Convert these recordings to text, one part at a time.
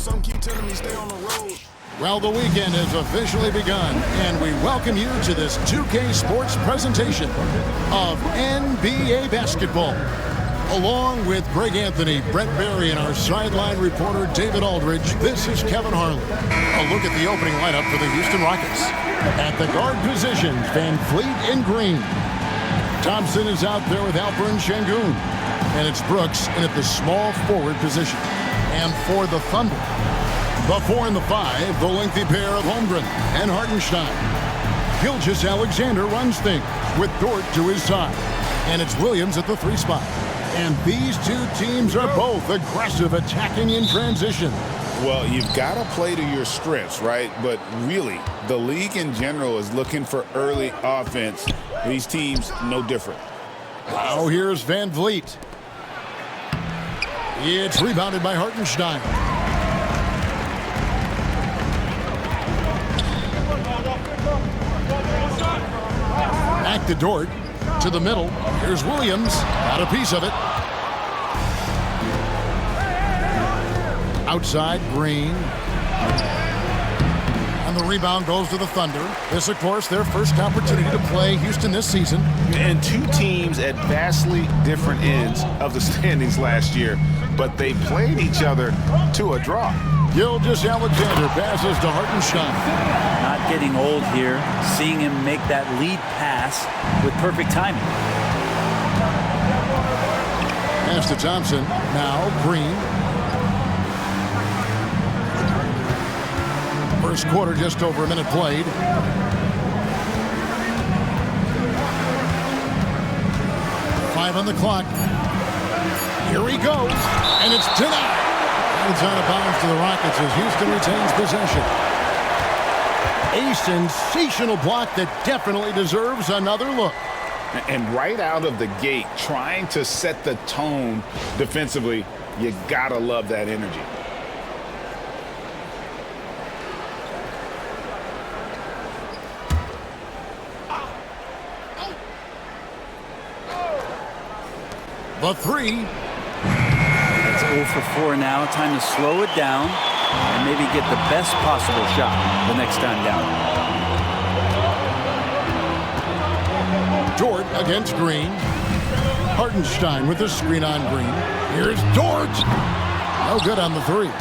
Some keep telling me stay on the road. Well, the weekend has officially begun, and we welcome you to this 2K Sports presentation of NBA basketball. Along with Greg Anthony, Brett Barry, and our sideline reporter David Aldridge, this is Kevin Harlan. A look at the opening lineup for the Houston Rockets. At the guard positions, Van Fleet and Green. Thompson is out there with Alperen Sengun. And it's Brooks in at the small forward position. And for the Thunder, the 4 and the 5, the lengthy pair of Holmgren and Hartenstein. Gilgeous-Alexander runs things with Dort to his side. And it's Williams at the 3 spot. And these two teams are both aggressive, attacking in transition. Well, you've got to play to your strengths, right? But really, the league in general is looking for early offense. These teams, no different. Now here's Van Vliet. It's rebounded by Hartenstein. Back to Dort. To the middle. Here's Williams. Got a piece of it. Outside, Green. And the rebound goes to the Thunder. This, of course, their first opportunity to play Houston this season. And two teams at vastly different ends of the standings last year, but they played each other to a draw. Gilgeous-Alexander passes to Hartenstein. Not getting old here, seeing him make that lead pass with perfect timing. Pass to Thompson. Now Green. First quarter, just over a minute played. Five on the clock. Here he goes, and it's denied. It's out of bounds to the Rockets as Houston retains possession. A sensational block that definitely deserves another look. And right out of the gate, trying to set the tone defensively, you gotta love that energy. The 3. It's 0 for 4 now. Time to slow it down and maybe get the best possible shot the next time down. Dort against Green. Hartenstein with the screen on Green. Here's Dort. No good on the 3.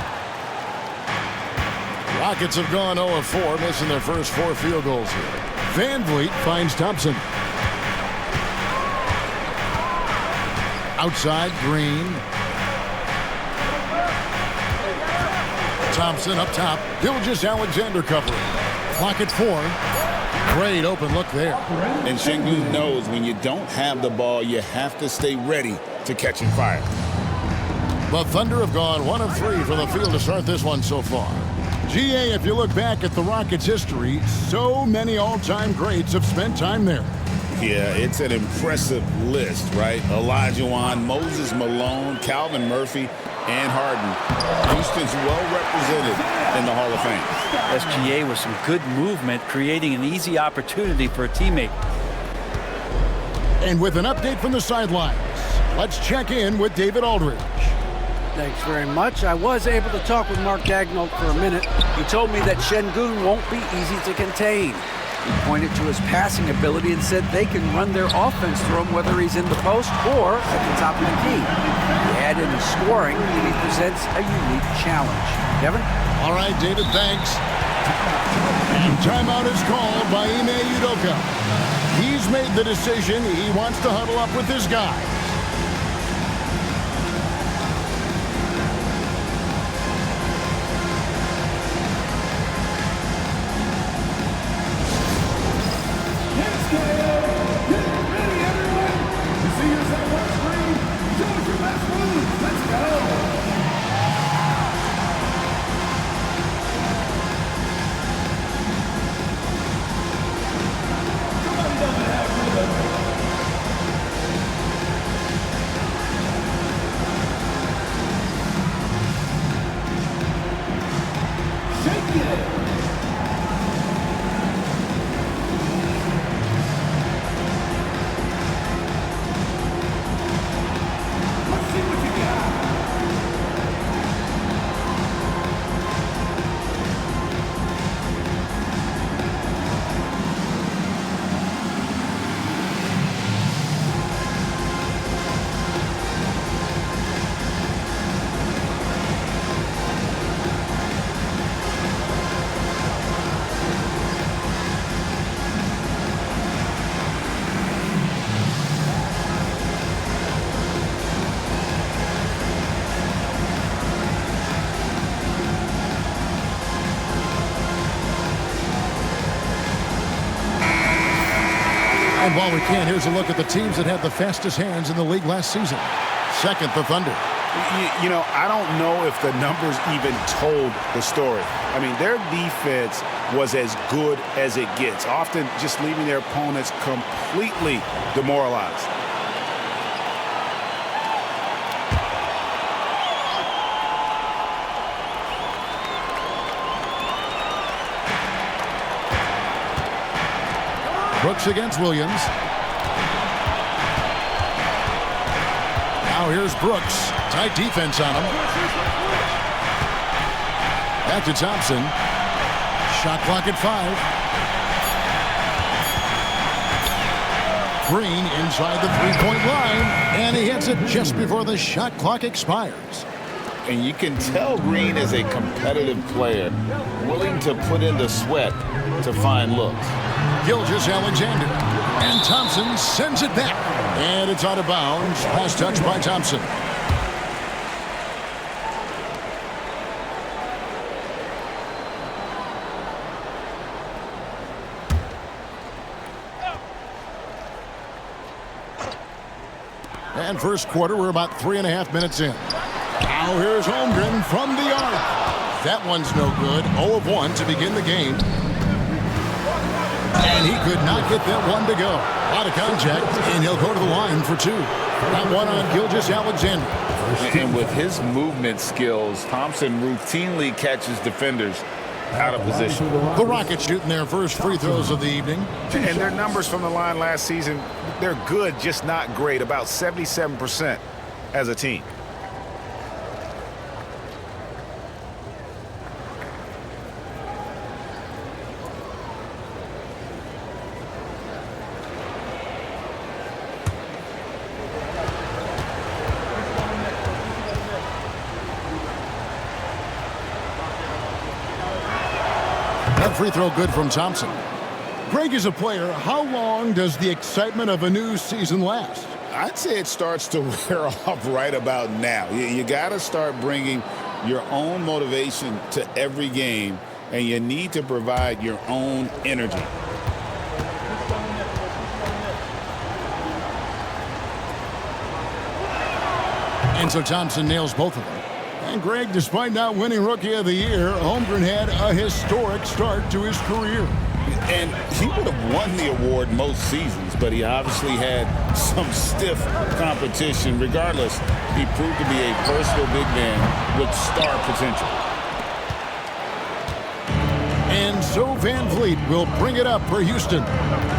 Rockets have gone 0 of 4, missing their first 4 field goals here. Van Vliet finds Thompson. Outside, Green. Thompson up top. Gilgeous-Alexander covering. Clock at 4. Great open look there. And Sengun knows when you don't have the ball, you have to stay ready to catching fire. The Thunder have gone 1 of 3 from the field to start this one so far. GA, if you look back at the Rockets' history, so many all-time greats have spent time there. Yeah, it's an impressive list, right? Olajuwon, Moses Malone, Calvin Murphy, and Harden. Houston's well represented in the Hall of Fame. SGA with some good movement, creating an easy opportunity for a teammate. And with an update from the sidelines, let's check in with David Aldridge. Thanks very much. I was able to talk with Mark Daigneault for a minute. He told me that Sengun won't be easy to contain. He pointed to his passing ability and said they can run their offense through him whether he's in the post or at the top of the key. He add in his scoring, and he presents a unique challenge. Kevin? All right, David, thanks. And timeout is called by Ime Udoka. He's made the decision. He wants to huddle up with his guys. And while we can, here's a look at the teams that had the fastest hands in the league last season. Second, the Thunder. You know, I don't know if the numbers even told the story. I mean, their defense was as good as it gets, often just leaving their opponents completely demoralized. Brooks against Williams. Now here's Brooks. Tight defense on him. Back to Thompson. Shot clock at 5. Green inside the three-point line. And he hits it just before the shot clock expires. And you can tell Green is a competitive player, willing to put in the sweat to find looks. Gilgeous-Alexander. And Thompson sends it back. And it's out of bounds. Pass touch by Thompson. And first quarter, we're about 3.5 minutes in. Now here's Holmgren from the arc. That one's no good. 0 of 1 to begin the game. And he could not get that one to go. A lot of contact, and he'll go to the line for 2. That one on Gilgeous-Alexander. And with his movement skills, Thompson routinely catches defenders out of position. The Rockets shooting their first free throws of the evening. And their numbers from the line last season, they're good, just not great. About 77% as a team. That free throw good from Thompson. Greg, is a player, how long does the excitement of a new season last? I'd say it starts to wear off right about now. You got to start bringing your own motivation to every game, and you need to provide your own energy. And so Thompson nails both of them. And Greg, despite not winning Rookie of the Year, Holmgren had a historic start to his career. And he would have won the award most seasons, but he obviously had some stiff competition. Regardless, he proved to be a versatile big man with star potential. And so Van Vliet will bring it up for Houston.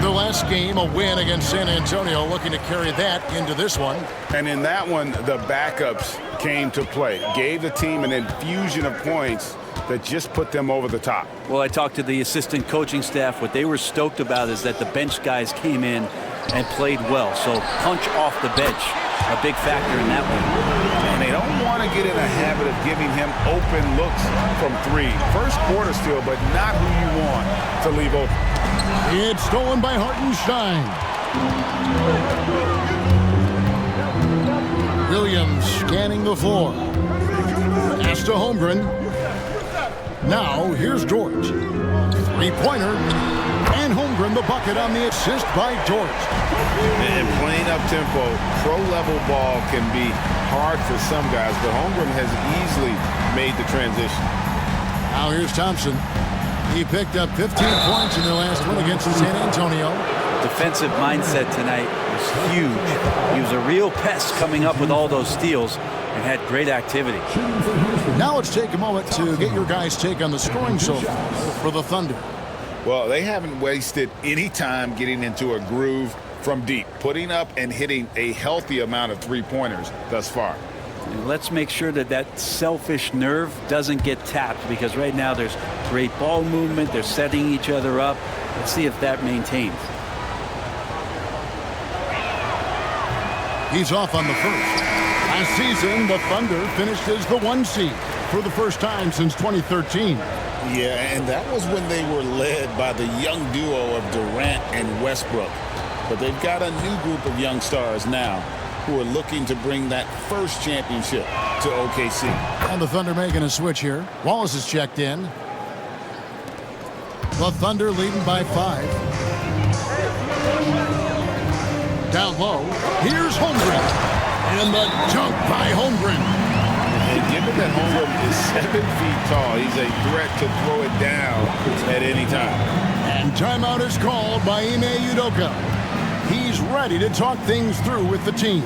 Their last game, a win against San Antonio, looking to carry that into this one. And in that one, the backups came to play, gave the team an infusion of points that just put them over the top. Well, I talked to the assistant coaching staff. What they were stoked about is that the bench guys came in and played well. So punch off the bench, a big factor in that one. And they don't want to get in a habit of giving him open looks from 3. First quarter still, but not who you want to leave open. It's stolen by Hartenstein. Williams scanning the floor. Pass to Holmgren. Now, here's George. Three-pointer. And Holmgren the bucket on the assist by George. And playing up-tempo, pro-level ball can be hard for some guys, but Holmgren has easily made the transition. Now here's Thompson. He picked up 15 points in their last one against San Antonio. Defensive mindset tonight was huge. He was a real pest coming up with all those steals and had great activity. Now let's take a moment to get your guys' take on the scoring so far for the Thunder. Well, they haven't wasted any time getting into a groove from deep, putting up and hitting a healthy amount of three-pointers thus far. And let's make sure that that selfish nerve doesn't get tapped, because right now there's great ball movement. They're setting each other up. Let's see if that maintains. He's off on the first. Last season, the Thunder finished as the 1 seed for the first time since 2013. Yeah, and that was when they were led by the young duo of Durant and Westbrook. But they've got a new group of young stars now who are looking to bring that first championship to OKC. And the Thunder making a switch here. Wallace is checked in. The Thunder leading by 5. Down low, here's Holmgren. And the dunk by Holmgren. And given that Holmgren is 7 feet tall, he's a threat to throw it down at any time. And timeout is called by Ime Udoka. He's ready to talk things through with the team.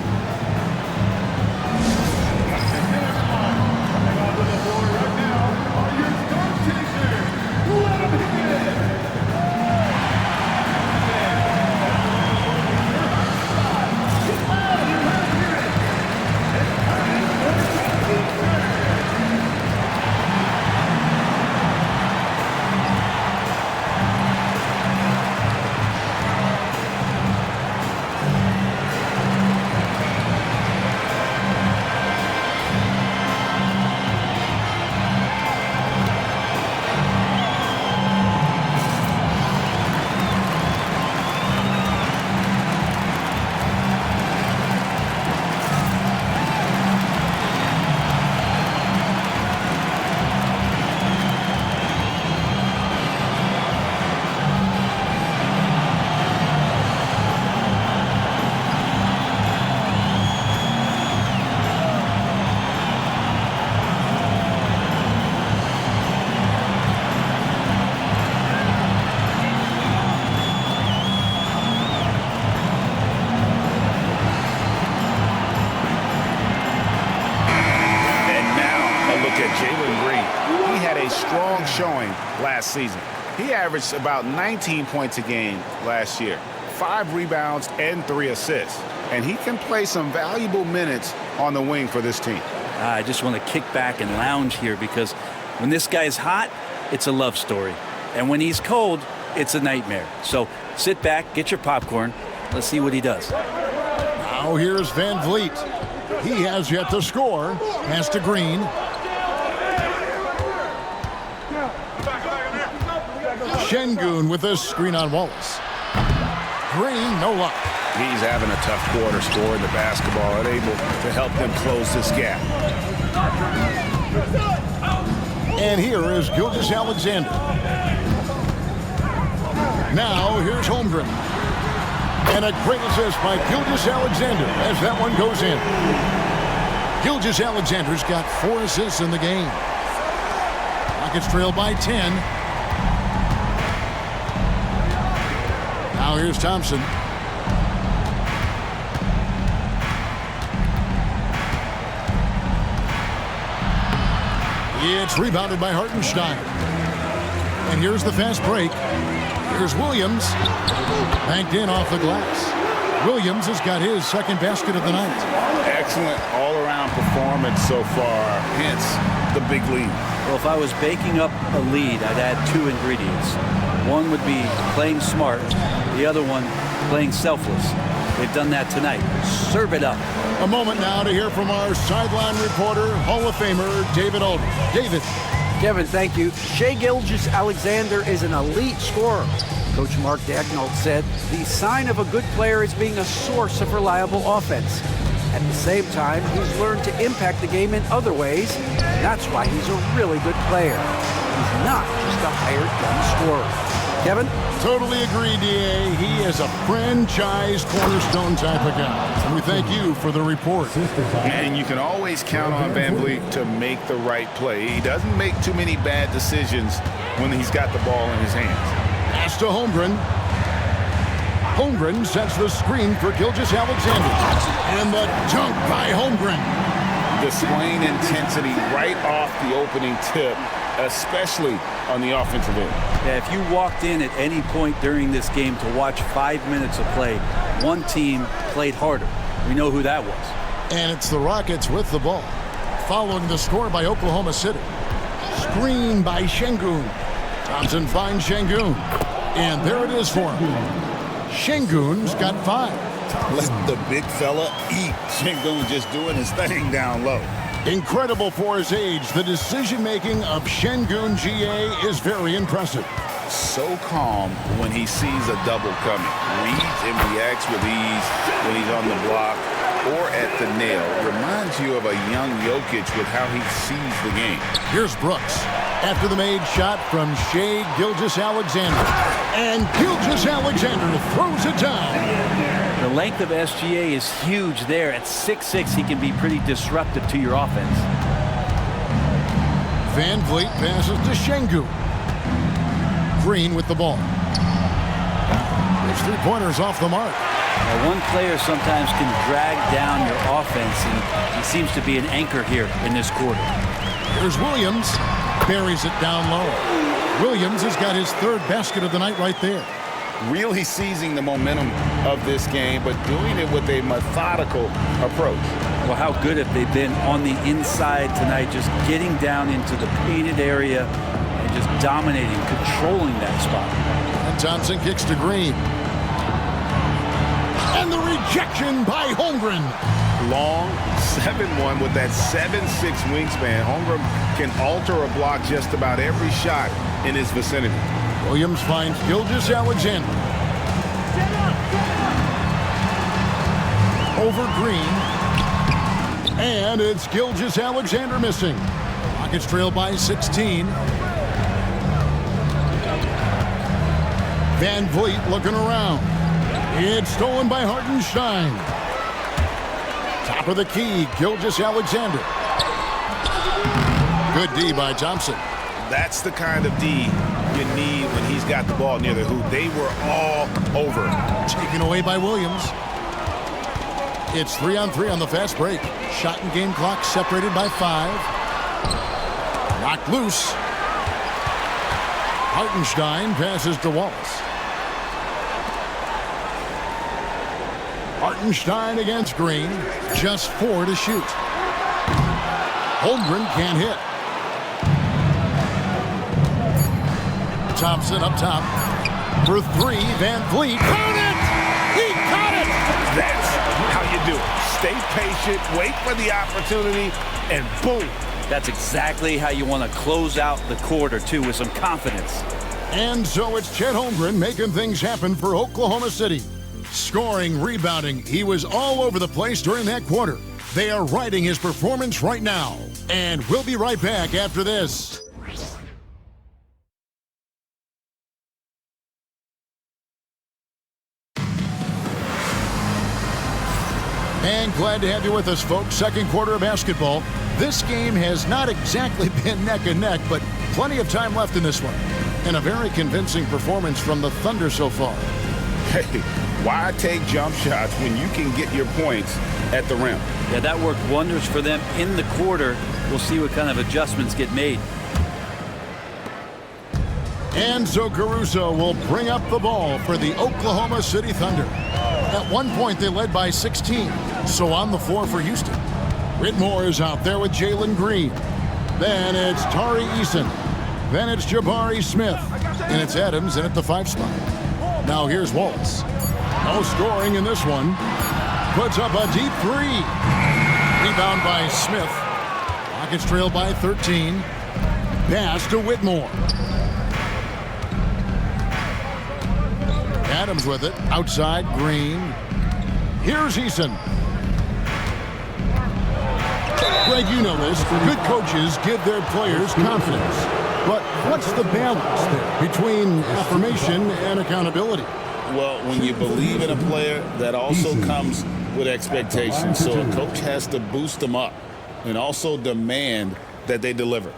Showing last season. He averaged about 19 points a game last year, 5 rebounds and 3 assists, and he can play some valuable minutes on the wing for this team. I just want to kick back and lounge here because when this guy's hot, it's a love story, and when he's cold, it's a nightmare. So sit back, get your popcorn, let's see what he does. Now here's Van Vliet. He has yet to score. Pass to Green. Şengün with a screen on Wallace. Green, no luck. He's having a tough quarter scoring the basketball and able to help them close this gap. And here is Gilgeous-Alexander. Now here's Holmgren. And a great assist by Gilgeous-Alexander as that one goes in. Gilgeous-Alexander's got 4 assists in the game. Rockets trail by 10. Now here's Thompson. It's rebounded by Hartenstein. And here's the fast break. Here's Williams. Banked in off the glass. Williams has got his second basket of the night. Excellent all-around performance so far, hence the big lead. Well, if I was baking up a lead, I'd add 2 ingredients. One would be playing smart. The other one, playing selfless. They've done that tonight. Serve it up. A moment now to hear from our sideline reporter, Hall of Famer, David Aldridge. David. Kevin, thank you. Shai Gilgeous-Alexander is an elite scorer. Coach Mark Daigneault said the sign of a good player is being a source of reliable offense. At the same time, he's learned to impact the game in other ways. That's why he's a really good player. He's not just a hired gun scorer. Kevin? Totally agree, D.A. He is a franchise cornerstone type of guy. And we thank you for the report. And you can always count on Van Vliet to make the right play. He doesn't make too many bad decisions when he's got the ball in his hands. Pass to Holmgren. Holmgren sets the screen for Gilgeous-Alexander. And the dunk by Holmgren. Displaying intensity right off the opening tip, especially on the offensive end. Yeah, if you walked in at any point during this game to watch 5 minutes of play, one team played harder. We know who that was. And it's the Rockets with the ball. Following the score by Oklahoma City. Screen by Şengün. Thompson finds Şengün. And there it is for him. Şengün's got 5. Let the big fella eat. Şengün just doing his thing down low. Incredible for his age. The decision-making of Şengün GA is very impressive. So calm when he sees a double coming. Reads and reacts with ease when he's on the block or at the nail. Reminds you of a young Jokic with how he sees the game. Here's Brooks. After the made shot from Shai Gilgeous-Alexander. And Gilgeous-Alexander throws it down. The length of SGA is huge there. At 6'6", he can be pretty disruptive to your offense. Van Vliet passes to Şengün. Green with the ball. His three-pointers off the mark. Now, one player sometimes can drag down your offense, and he seems to be an anchor here in this quarter. Here's Williams. Buries it down low. Williams has got his third basket of the night right there. Really seizing the momentum of this game, but doing it with a methodical approach. Well, how good have they been on the inside tonight, just getting down into the painted area and just dominating, controlling that spot. And Thompson kicks to Green. And the rejection by Holmgren. Long 7-1 with that 7'6" wingspan. Holmgren can alter a block just about every shot in his vicinity. Williams finds Gilgeous-Alexander. Over Green. And it's Gilgeous-Alexander missing. Rockets trail by 16. Van Vliet looking around. It's stolen by Hartenstein. Top of the key, Gilgeous-Alexander. Good D by Thompson. That's the kind of D you need when he's got the ball near the hoop. They were all over. Taken away by Williams. It's 3-on-3 on the fast break. Shot and game clock separated by 5. Knocked loose. Hartenstein passes to Wallace. Hartenstein against Green. Just 4 to shoot. Holmgren can't hit. Thompson up top. For 3, Van Vliet. Count it! He caught it! That's how you do it. Stay patient, wait for the opportunity, and boom. That's exactly how you want to close out the quarter, too, with some confidence. And so it's Chet Holmgren making things happen for Oklahoma City. Scoring, rebounding, he was all over the place during that quarter. They are riding his performance right now. And we'll be right back after this. And glad to have you with us, folks. Second quarter of basketball. This game has not exactly been neck and neck, but plenty of time left in this one. And a very convincing performance from the Thunder so far. Hey, why take jump shots when you can get your points at the rim? Yeah, that worked wonders for them in the quarter. We'll see what kind of adjustments get made. And so Caruso will bring up the ball for the Oklahoma City Thunder. At one point, they led by 16. So on the floor for Houston. Whitmore is out there with Jalen Green. Then it's Tari Eason. Then it's Jabari Smith. And it's Adams in at the 5 spot. Now here's Wallace. No scoring in this one. Puts up a deep 3. Rebound by Smith. Rockets trail by 13. Pass to Whitmore. Adams with it. Outside, Green. Here's Eason. Greg, you know this. Good coaches give their players confidence. But what's the balance there between affirmation and accountability? Well, when you believe in a player, that also comes with expectations. So a coach has to boost them up and also demand that they deliver.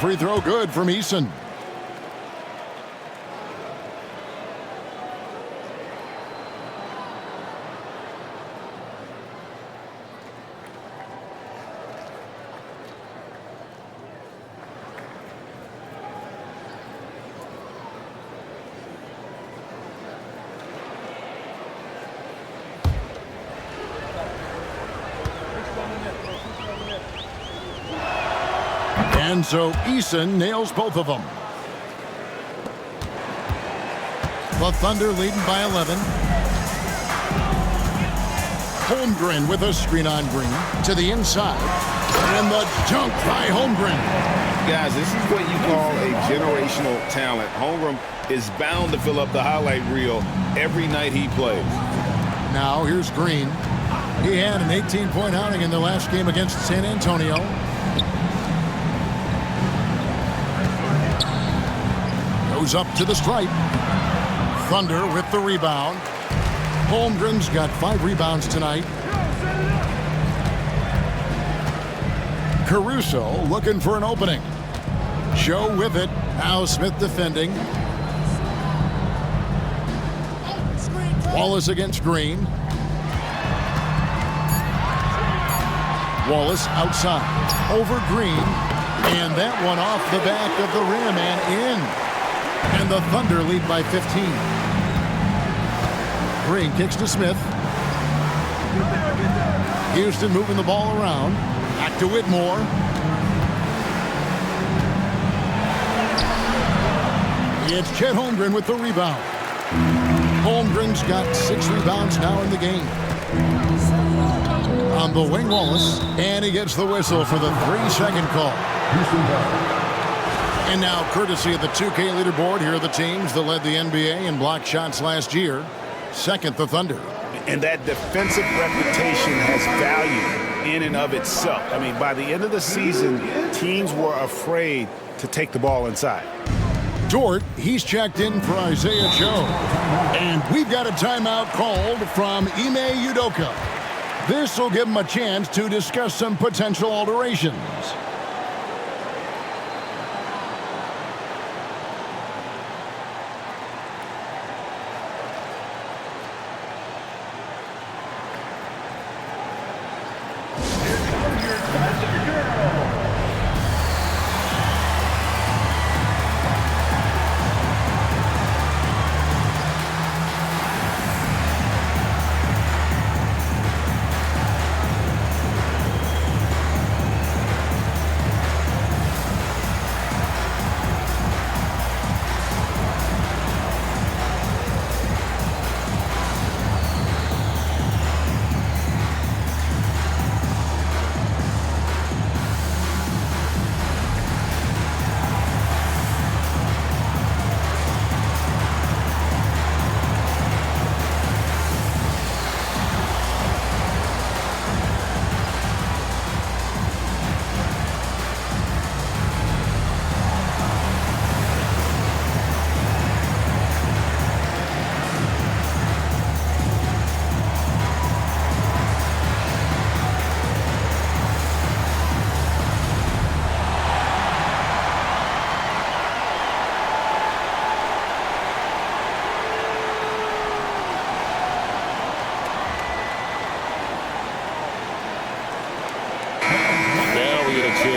Free throw good from Eason. And so Eason nails both of them. The Thunder leading by 11. Holmgren with a screen on Green to the inside. And the dunk by Holmgren. Guys, this is what you call a generational talent. Holmgren is bound to fill up the highlight reel every night he plays. Now here's Green. He had an 18-point outing in the last game against San Antonio. Goes up to the stripe. Thunder with the rebound. Holmgren's got 5 rebounds tonight. Caruso looking for an opening. Joe with it. Now Smith defending. Wallace against Green. Wallace outside. Over Green. And that one off the back of the rim and in. And the Thunder lead by 15. Green kicks to Smith. Houston moving the ball around. Back to Whitmore. It's Chet Holmgren with the rebound. Holmgren's got 6 rebounds now in the game. On the wing, Wallace. And he gets the whistle for the 3-second call. And now, courtesy of the 2K leaderboard, here are the teams that led the NBA in block shots last year. Second, the Thunder. And that defensive reputation has value in and of itself. I mean, by the end of the season, teams were afraid to take the ball inside. Dort, he's checked in for Isaiah Joe. And we've got a timeout called from Ime Udoka. This will give him a chance to discuss some potential alterations.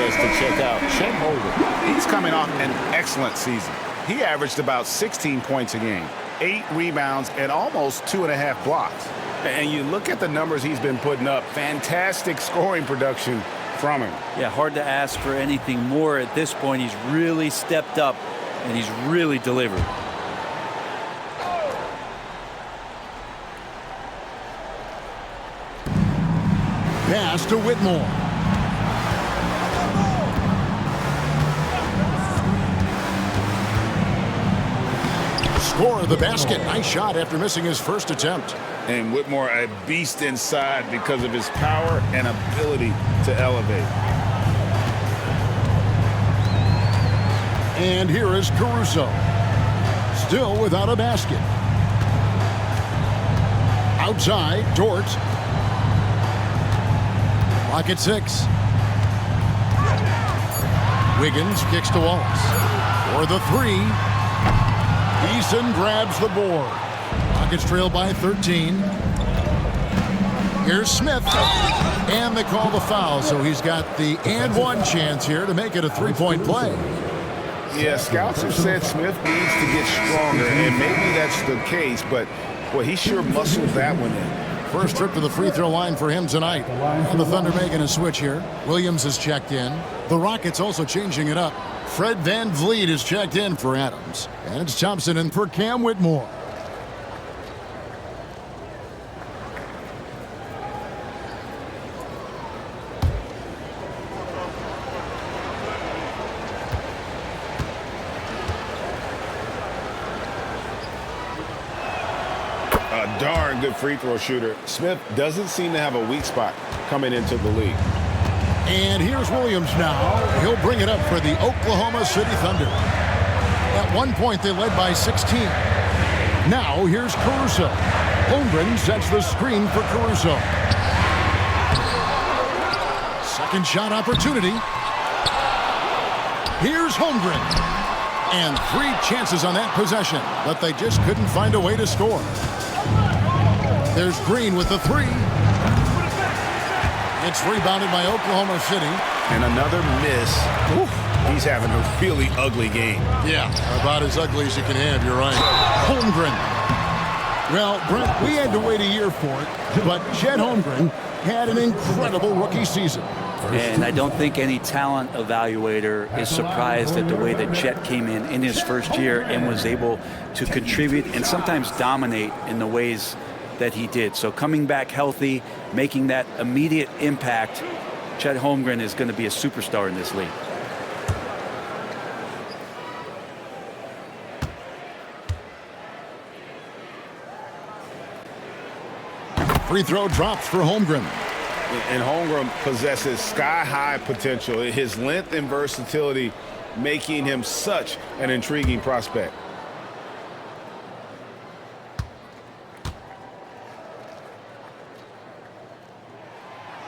To check out Chet Holmgren. He's coming off an excellent season. He averaged about 16 points a game, 8 rebounds, and almost 2.5 blocks. And you look at the numbers he's been putting up, fantastic scoring production from him. Yeah, hard to ask for anything more at this point. He's really stepped up, and he's really delivered. Pass to Whitmore. Score the basket. Nice shot after missing his first attempt. And Whitmore, a beast inside because of his power and ability to elevate. And here is Caruso. Still without a basket. Outside, Dort. Clock at 6. Wiggins kicks to Wallace. For the 3. Eason grabs the board. Rockets trail by 13. Here's Smith. And they call the foul, so he's got the and one chance here to make it a 3-point play. Yeah, scouts have said Smith needs to get stronger, and maybe that's the case, but, boy, he sure muscled that one in. First trip to the free throw line for him tonight. And the Thunder making a switch here. Williams is checked in. The Rockets also changing it up. Fred VanVleet is checked in for Adams. And it's Thompson in for Cam Whitmore. a darn good free throw shooter. Smith doesn't seem to have a weak spot coming into the league. And here's Williams now. He'll bring it up for the Oklahoma City Thunder. At one point, they led by 16. Now, here's Caruso. Holmgren sets the screen for Caruso. Second shot opportunity. Here's Holmgren. And 3 chances on that possession, but they just couldn't find a way to score. There's Green with the 3. It's rebounded by Oklahoma City. And another miss. Ooh, he's having a really ugly game. Yeah, about as ugly as you can have, you're right. Holmgren. Well, Brent, we had to wait a year for it, but Chet Holmgren had an incredible rookie season. And I don't think any talent evaluator is surprised at the way that Chet came in his first year and was able to contribute and sometimes dominate in the ways that he did. So coming back healthy, making that immediate impact, Chet Holmgren is going to be a superstar in this league. Free throw drops for Holmgren. And Holmgren possesses sky-high potential. His length and versatility making him such an intriguing prospect.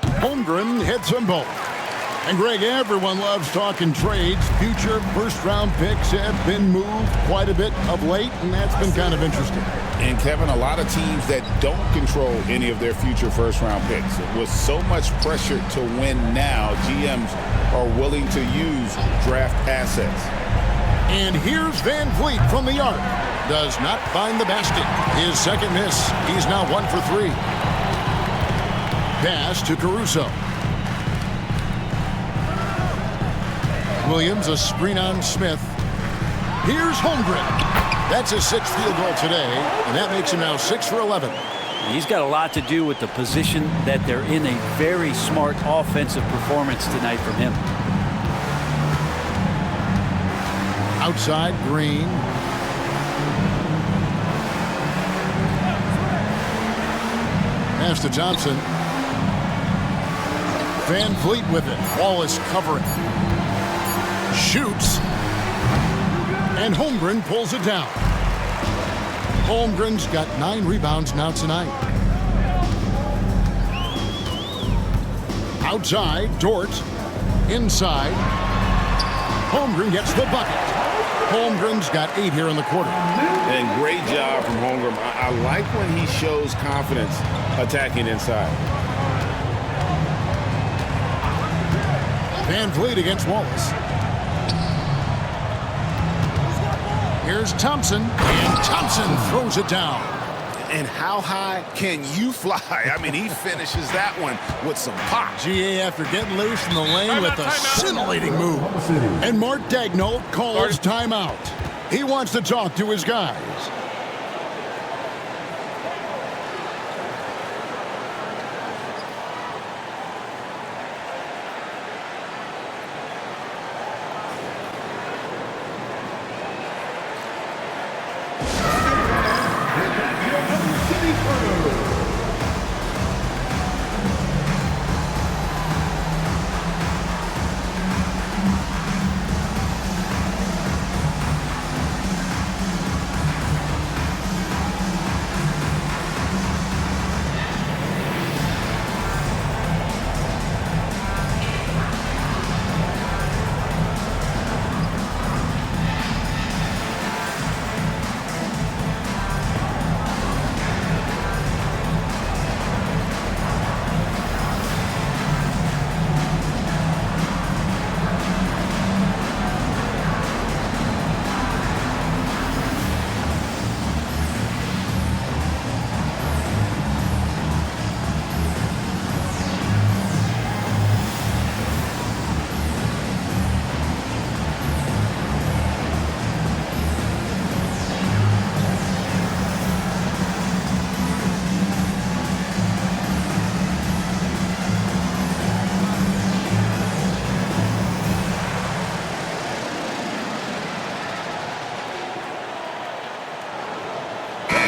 Holmgren hits them both. And Greg, everyone loves talking trades. Future first-round picks have been moved quite a bit of late, and that's been kind of interesting. And Kevin, a lot of teams that don't control any of their future first-round picks. With so much pressure to win now, GMs are willing to use draft assets. And here's Van Vliet from the arc. Does not find the basket. His second miss. He's now 1 for 3. Pass to Caruso. Williams, a screen on Smith. Here's Holmgren. That's his 6th field goal today, and that makes him now 6 for 11. He's got a lot to do with the position that they're in. A very smart offensive performance tonight from him. Outside, Green. Pass to Johnson. Van Vliet with it. Wallace covering. Shoots. And Holmgren pulls it down. Holmgren's got 9 rebounds now tonight. Outside, Dort. Inside. Holmgren gets the bucket. Holmgren's got 8 here in the quarter. And great job from Holmgren. I like when he shows confidence attacking inside. Van Vliet against Wallace. Here's Thompson, and Thompson throws it down. And how high can you fly? I mean, he finishes that one with some pop. GA after getting loose in the lane with a scintillating move. And Mark Daigneault calls timeout. He wants to talk to his guys.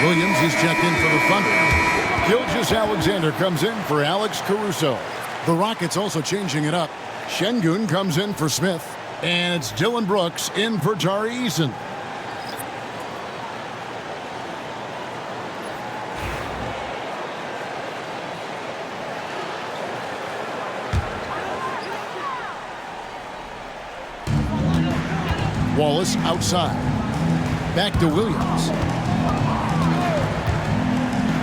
Williams, he's checked in for the Thunder. Gilgeous-Alexander comes in for Alex Caruso. The Rockets also changing it up. Şengün comes in for Smith. And it's Dylan Brooks in for Tari Eason. Wallace outside. Back to Williams.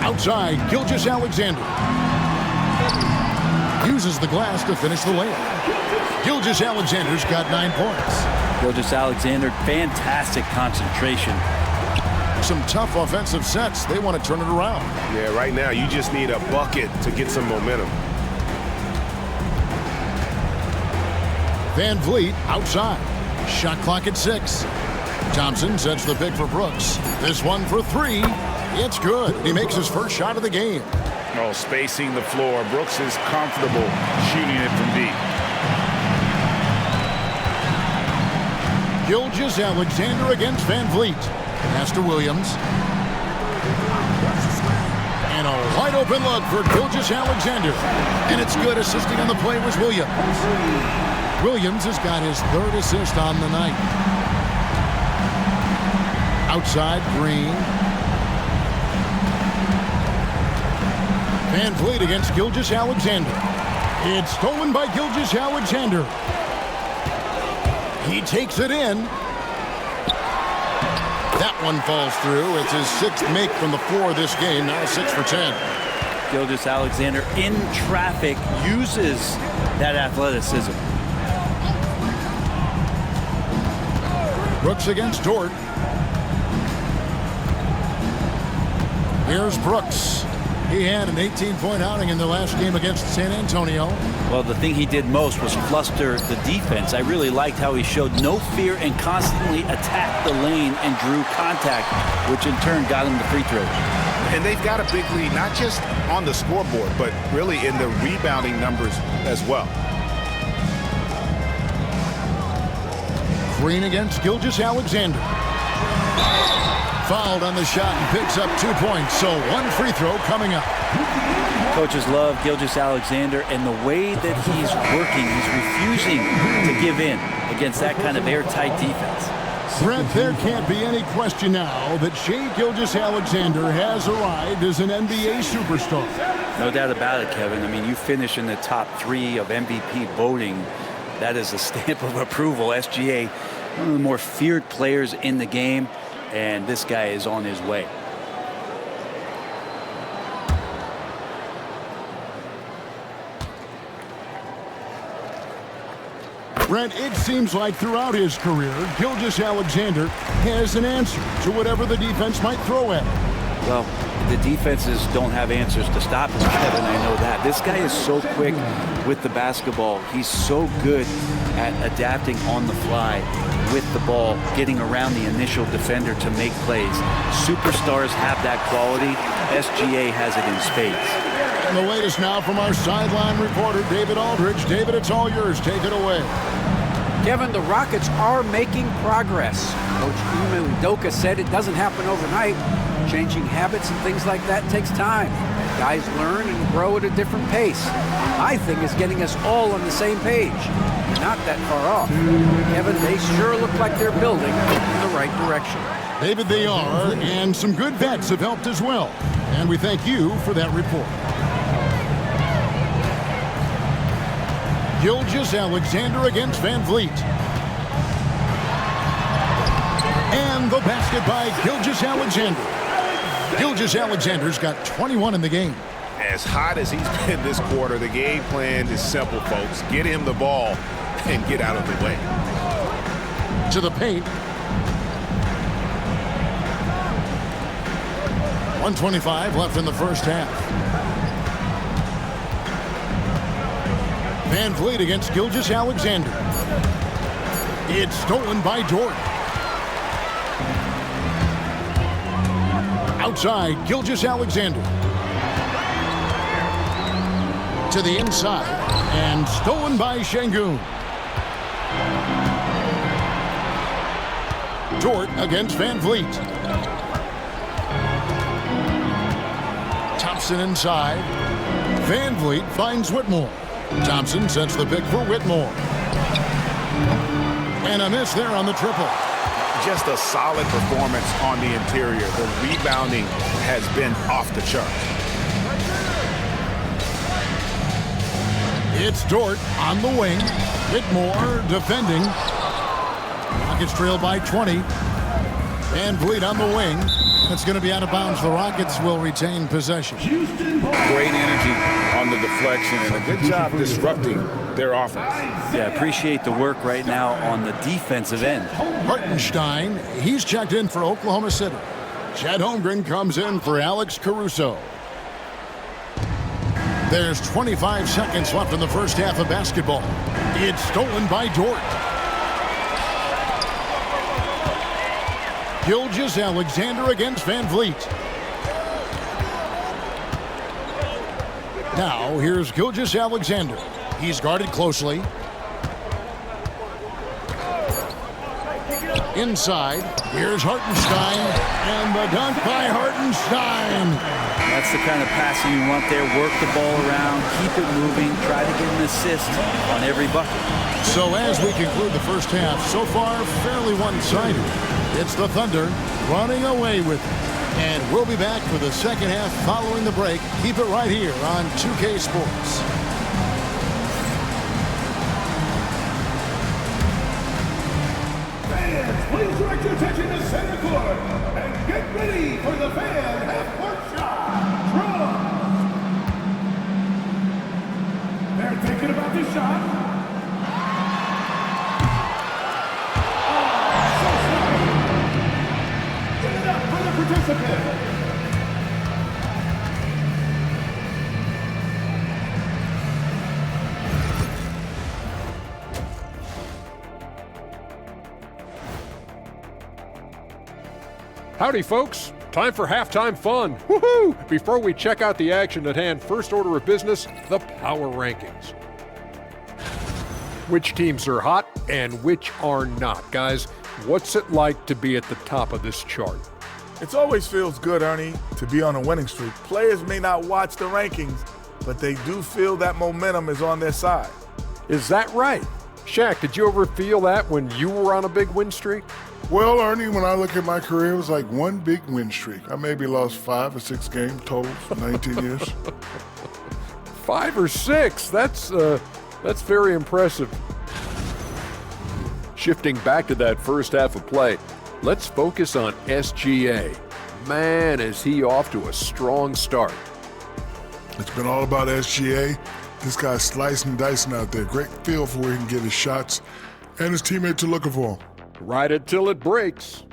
Outside, Gilgeous-Alexander. Uses the glass to finish the layup. Gilgeous-Alexander's got 9 points. Gilgeous-Alexander, fantastic concentration. Some tough offensive sets. They want to turn it around. Yeah, right now you just need a bucket to get some momentum. Van Vliet outside. Shot clock at 6. Thompson sets the pick for Brooks. This one for 3. It's good. He makes his first shot of the game. Oh, spacing the floor. Brooks is comfortable shooting it from deep. Gilgeous-Alexander against Van Vliet. Pass to Williams. And a wide open look for Gilgeous-Alexander. And it's good. Assisting on the play was Williams. Williams has got his 3rd assist on the night. Outside, Green. Van Vliet against Gilgeous-Alexander. It's stolen by Gilgeous-Alexander. He takes it in. That one falls through. It's his 6th make from the floor this game. Now 6 for 10. Gilgeous-Alexander in traffic uses that athleticism. Brooks against Dort. Here's Brooks. He had an 18-point outing in the last game against San Antonio. Well, the thing he did most was fluster the defense. I really liked how he showed no fear and constantly attacked the lane and drew contact, which in turn got him the free throws. And they've got a big lead, not just on the scoreboard, but really in the rebounding numbers as well. Green against Gilgeous-Alexander. Fouled on the shot and picks up 2 points. So 1 free throw coming up. Coaches love Gilgeous-Alexander and the way that he's working. He's refusing to give in against that kind of airtight defense. Brent, there can't be any question now that Shai Gilgeous-Alexander has arrived as an NBA superstar. No doubt about it, Kevin. I mean, you finish in the top 3 of MVP voting. That is a stamp of approval. SGA, one of the more feared players in the game. And this guy is on his way. Brent, it seems like throughout his career, Gilgeous-Alexander has an answer to whatever the defense might throw at him. Well, the defenses don't have answers to stop him, Kevin. I know that. This guy is so quick with the basketball. He's so good at adapting on the fly with the ball, getting around the initial defender to make plays. Superstars have that quality. SGA has it in spades. And the latest now from our sideline reporter, David Aldridge. David, it's all yours. Take it away. Kevin, the Rockets are making progress. Coach Ime Udoka said it doesn't happen overnight. Changing habits and things like that takes time. Guys learn and grow at a different pace. My thing is getting us all on the same page. Not that far off. Kevin, they sure look like they're building in the right direction. David, they are, and some good vets have helped as well. And we thank you for that report. Gilgeous-Alexander against Van Vliet. And the basket by Gilgeous-Alexander. Gilgeous-Alexander's got 21 in the game. As hot as he's been this quarter, the game plan is simple, folks. Get him the ball and get out of the way. To the paint. 1:25 left in the first half. Van Vliet against Gilgeous-Alexander. It's stolen by Dort. Outside, Gilgeous-Alexander. To the inside, and stolen by Şengün. Dort against Van Vliet. Thompson inside. Van Vliet finds Whitmore. Thompson sets the pick for Whitmore. And a miss there on the triple. Just a solid performance on the interior. The rebounding has been off the chart. It's Dort on the wing. Whitmore defending. Rockets trail by 20. Van Vliet on the wing. It's going to be out of bounds. The Rockets will retain possession. Great energy on the deflection and a good job disrupting their offense. Yeah, appreciate the work right now on the defensive end. Hartenstein, he's checked in for Oklahoma City. Chet Holmgren comes in for Alex Caruso. There's 25 seconds left in the first half of basketball. It's stolen by Dort. Gilgeous-Alexander against Van Vliet. Now, here's Gilgeous-Alexander. He's guarded closely. Inside, here's Hartenstein, and the dunk by Hartenstein. That's the kind of passing you want there. Work the ball around, keep it moving, try to get an assist on every bucket. So as we conclude the first half, so far fairly one-sided. It's the Thunder running away with it. And we'll be back for the second half following the break. Keep it right here on 2K Sports. Fans, please direct your attention to center court and get ready for the fan half-court shot. Draw. They're thinking about this shot. Participant. Howdy, folks. Time for halftime fun. Woohoo! Before we check out the action at hand, first order of business, the power rankings. Which teams are hot and which are not? Guys, what's it like to be at the top of this chart? It always feels good, Ernie, to be on a winning streak. Players may not watch the rankings, but they do feel that momentum is on their side. Is that right? Shaq, did you ever feel that when you were on a big win streak? Well, Ernie, when I look at my career, it was like one big win streak. I maybe lost 5 or 6 games total for 19 years. 5 or 6? That's very impressive. Shifting back to that first half of play, let's focus on SGA. Man, is he off to a strong start. It's been all about SGA. This guy's slicing and dicing out there. Great feel for where he can get his shots, and his teammates are looking for him. Ride it till it breaks.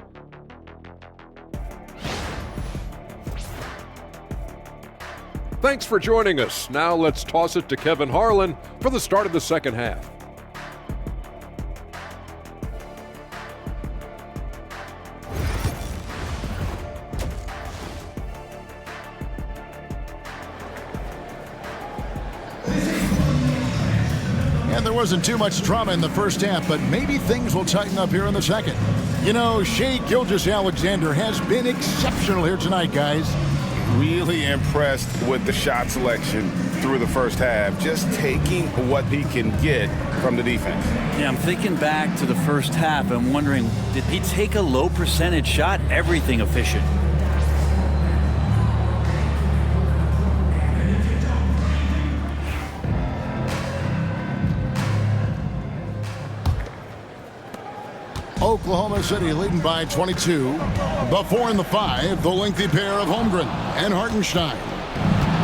Thanks for joining us. Now let's toss it to Kevin Harlan for the start of the second half. And there wasn't too much drama in the first half, but maybe things will tighten up here in the second. You know, Shai Gilgeous-Alexander has been exceptional here tonight, guys. Really impressed with the shot selection through the first half, just taking what he can get from the defense. Yeah, I'm thinking back to the first half and wondering, did he take a low percentage shot? Everything efficient. Oklahoma City leading by 22. The 4 and the 5, the lengthy pair of Holmgren and Hartenstein.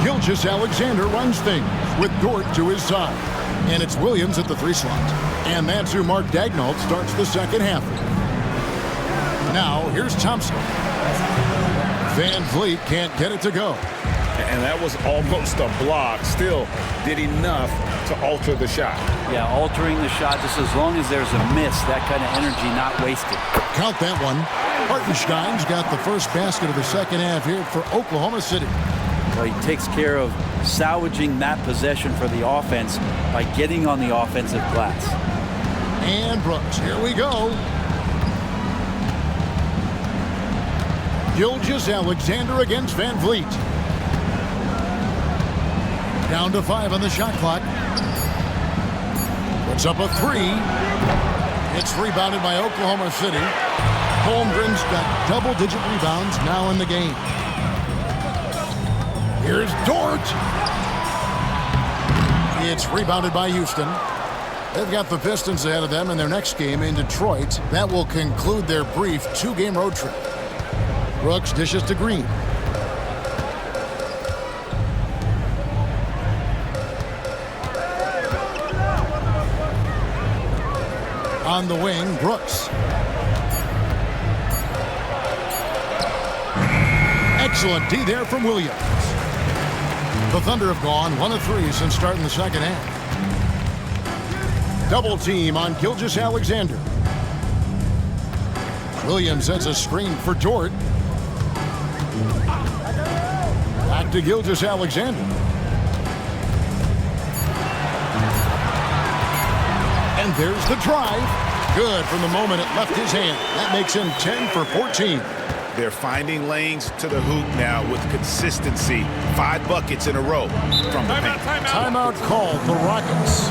Gilgeous-Alexander runs things with Dort to his side. And it's Williams at the 3 slot. And that's who Mark Daigneault starts the second half. Now, here's Thompson. Van Vliet can't get it to go. And that was almost a block. Still did enough to alter the shot. Yeah, altering the shot just as long as there's a miss, that kind of energy not wasted. Count that one. Hartenstein's got the first basket of the second half here for Oklahoma City. Well, he takes care of salvaging that possession for the offense by getting on the offensive glass. And Brooks, here we go. Gilgeous-Alexander against Van Vliet. Down to 5 on the shot clock. Puts up a 3. It's rebounded by Oklahoma City. Holmgren's got double-digit rebounds now in the game. Here's Dort. It's rebounded by Houston. They've got the Pistons ahead of them in their next game in Detroit. That will conclude their brief 2-game road trip. Brooks dishes to Green. On the wing, Brooks. Excellent D there from Williams. The Thunder have gone 1 of 3 since starting the second half. Double team on Gilgeous-Alexander. Williams sets a screen for Dort. Back to Gilgeous-Alexander. And there's the drive. Good from the moment it left his hand. That makes him 10 for 14. They're finding lanes to the hoop now with consistency. 5 buckets in a row from the paint. Timeout called the Rockets.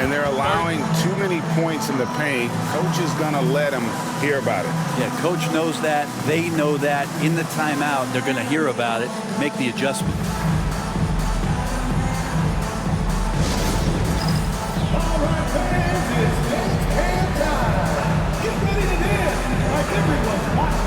And they're allowing too many points in the paint. Coach is going to let them hear about it. Yeah, coach knows that. They know that. In the timeout, they're going to hear about it, make the adjustment. All right, fans, it's dance time. Get ready to dance like everyone's watching.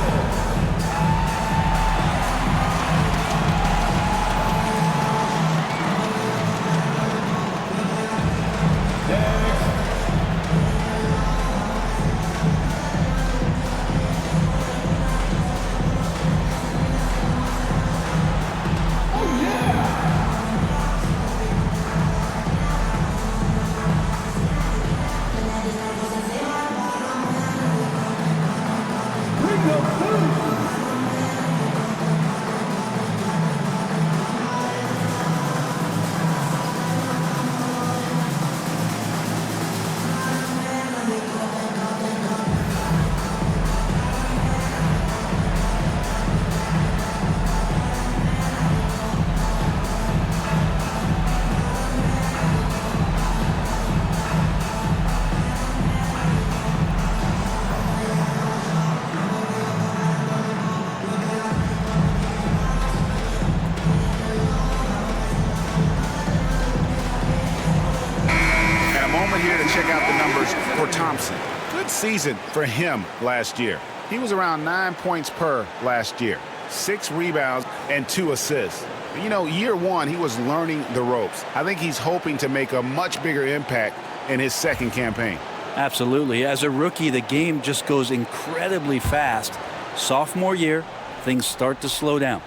Good season for him last year. He was around 9 points per last year, 6 rebounds and 2 assists. You know, year 1, he was learning the ropes. I think he's hoping to make a much bigger impact in his second campaign. Absolutely. As a rookie, the game just goes incredibly fast. Sophomore year, things start to slow down.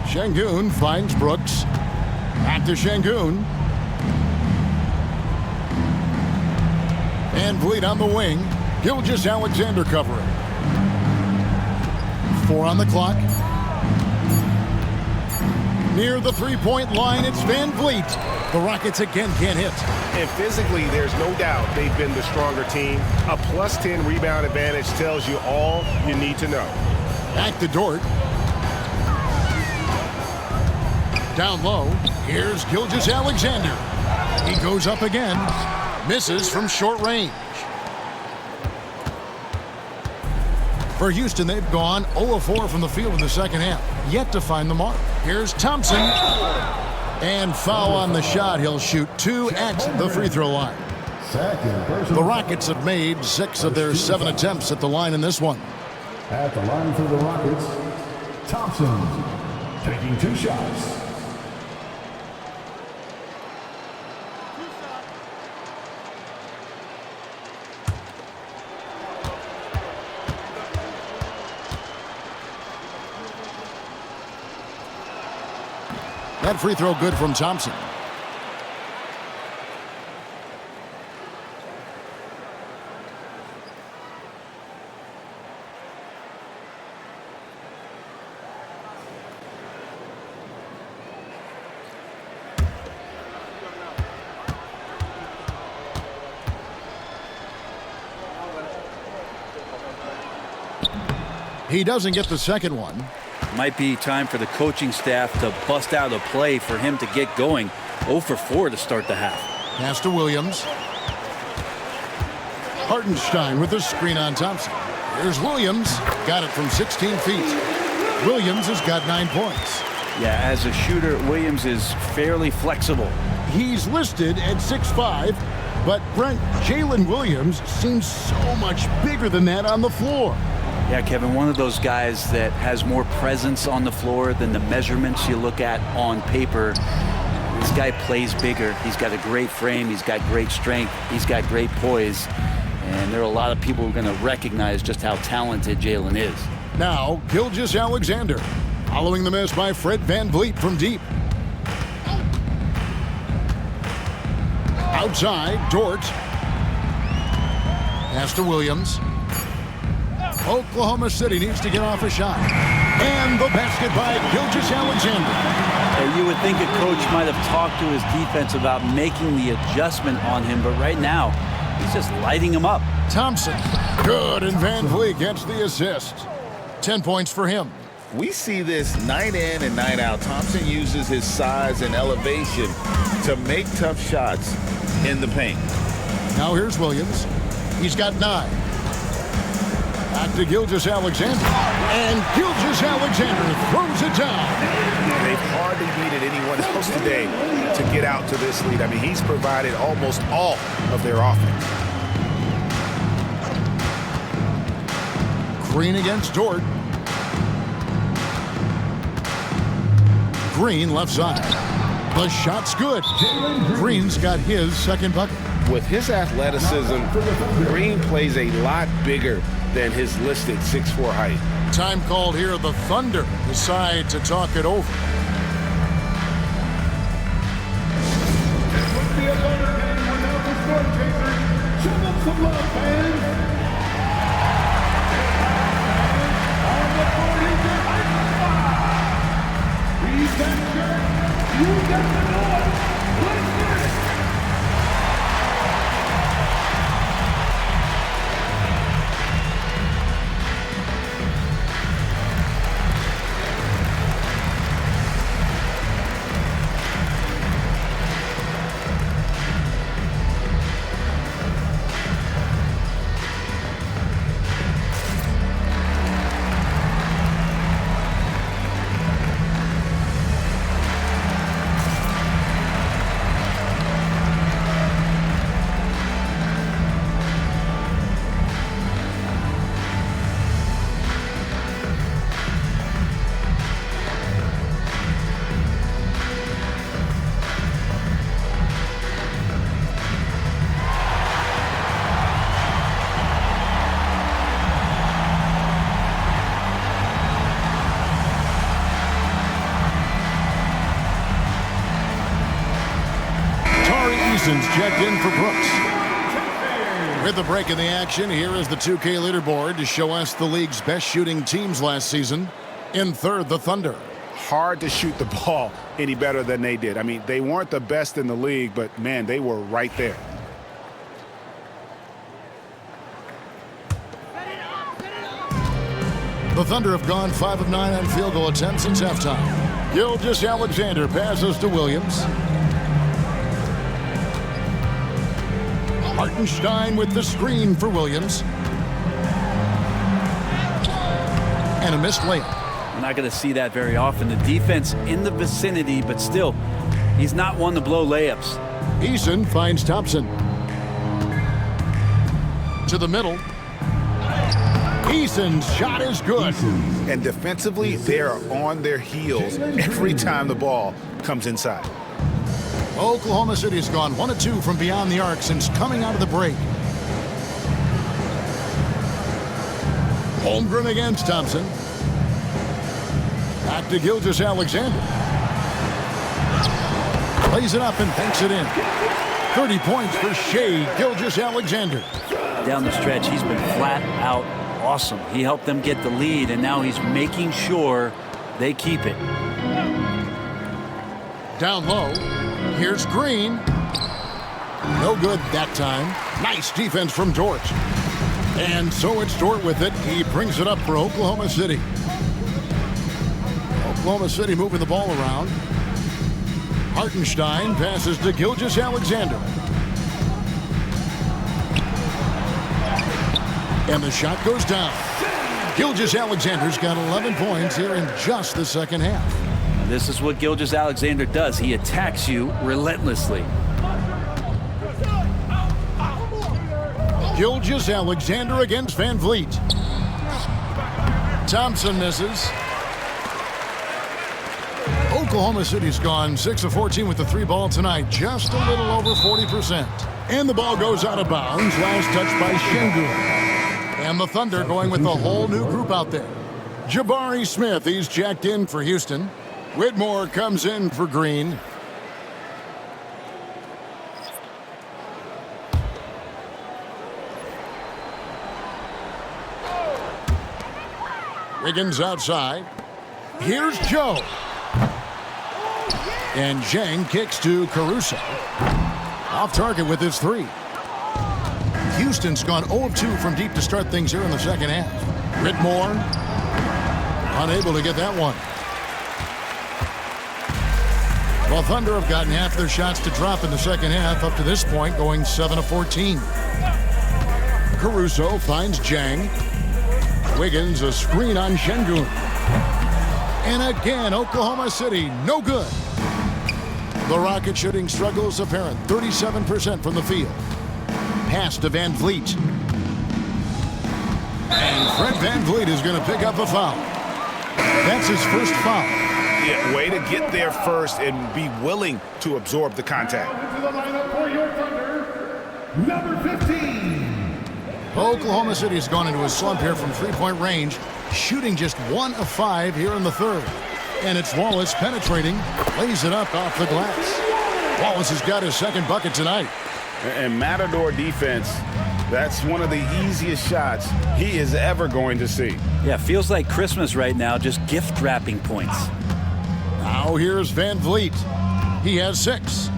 Şengün finds Brooks. Back to Şengün. And Vliet on the wing. Gilgeous-Alexander covering. 4 on the clock. Near the three-point line, it's Van Vliet. The Rockets again can't hit. And physically, there's no doubt they've been the stronger team. A +10 rebound advantage tells you all you need to know. Back to Dort. Down low, here's Gilgeous-Alexander. He goes up again. Misses from short range. For Houston, they've gone 0 of 4 from the field in the second half. Yet to find the mark. Here's Thompson. And foul on the shot. He'll shoot 2 at the free throw line. The Rockets have made 6 of their 7 attempts at the line in this one. At the line for the Rockets, Thompson taking 2 shots. That free throw good from Thompson. He doesn't get the second one. Might be time for the coaching staff to bust out a play for him to get going. 0 for 4 to start the half. Pass to Williams. Hartenstein with the screen on Thompson. Here's Williams. Got it from 16 feet. Williams has got 9 points. Yeah, as a shooter, Williams is fairly flexible. He's listed at 6'5", but Brent, Jalen Williams seems so much bigger than that on the floor. Yeah, Kevin, one of those guys that has more presence on the floor than the measurements you look at on paper. This guy plays bigger. He's got a great frame. He's got great strength. He's got great poise. And there are a lot of people who are going to recognize just how talented Jalen is. Now, Gilgeous-Alexander, following the miss by Fred VanVleet from deep. Outside, Dort. Pass to Williams. Oklahoma City needs to get off a shot. And the basket by Gilgeous-Alexander. You would think a coach might have talked to his defense about making the adjustment on him, but right now, he's just lighting him up. Thompson, good, and VanVleet gets the assist. 10 points for him. We see this night in and night out. Thompson uses his size and elevation to make tough shots in the paint. Now here's Williams. He's got 9. Back to Gilgeous-Alexander. And Gilgeous-Alexander throws it down. They've hardly needed anyone else today to get out to this lead. I mean, he's provided almost all of their offense. Green against Dort. Green left side. The shot's good. Green's got his second bucket. With his athleticism, Green plays a lot bigger than his listed 6'4" height. Time called here. The Thunder decide to talk it over. Show them some love, fans. On the court, he's your high five. He's got shirt. You got the noise. Let's get it. Checked in for Brooks. With the break in the action, here is the 2K leaderboard to show us the league's best shooting teams last season. In third, the Thunder. Hard to shoot the ball any better than they did. I mean, they weren't the best in the league, but, man, they were right there. The Thunder have gone 5 of 9 on field goal attempts since halftime. Gilgeous-Alexander passes to Williams. Hartenstein with the screen for Williams. And a missed layup. We're not going to see that very often. The defense in the vicinity, but still, he's not one to blow layups. Eason finds Thompson. To the middle. Eason's shot is good. And defensively, they are on their heels every time the ball comes inside. Oklahoma City has gone 1 of 2 from beyond the arc since coming out of the break. Holmgren against Thompson. Back to Gilgeous-Alexander. Plays it up and banks it in. 30 points for Shai Gilgeous-Alexander. Down the stretch, he's been flat out awesome. He helped them get the lead, and now he's making sure they keep it. Down low. Here's Green. No good that time. Nice defense from Dort. And so it's Dort with it. He brings it up for Oklahoma City. Oklahoma City moving the ball around. Hartenstein passes to Gilgeous-Alexander. And the shot goes down. Gilgeous-Alexander's got 11 points here in just the second half. This is what Gilgeous-Alexander does. He attacks you relentlessly. Gilgeous-Alexander against Van Vliet. Thompson misses. Oklahoma City's gone 6 of 14 with the 3-ball tonight, just a little over 40%. And the ball goes out of bounds. Last touch by Şengün. And the Thunder going with a whole new group out there. Jabari Smith, he's checked in for Houston. Whitmore comes in for Green. Wiggins outside. Here's Joe. And Zhang kicks to Caruso. Off target with his 3. Houston's gone 0 of 2 from deep to start things here in the second half. Whitmore unable to get that one. Well, Thunder have gotten half their shots to drop in the second half up to this point, going 7 of 14. Caruso finds Zhang. Wiggins a screen on Şengün. And again, Oklahoma City, no good. The Rocket shooting struggles apparent, 37% from the field. Pass to Van Vliet. And Fred Van Vliet is going to pick up a foul. That's his first foul. Yeah, way to get there first and be willing to absorb the contact. To the lineup for your Thunder, number 15. Oklahoma City has gone into a slump here from three-point range, shooting just 1 of 5 here in the third. And it's Wallace penetrating, lays it up off the glass. Wallace has got his second bucket tonight. And Matador defense, that's one of the easiest shots he is ever going to see. Yeah, feels like Christmas right now, just gift wrapping points. Now here's Van Vliet. He has 6.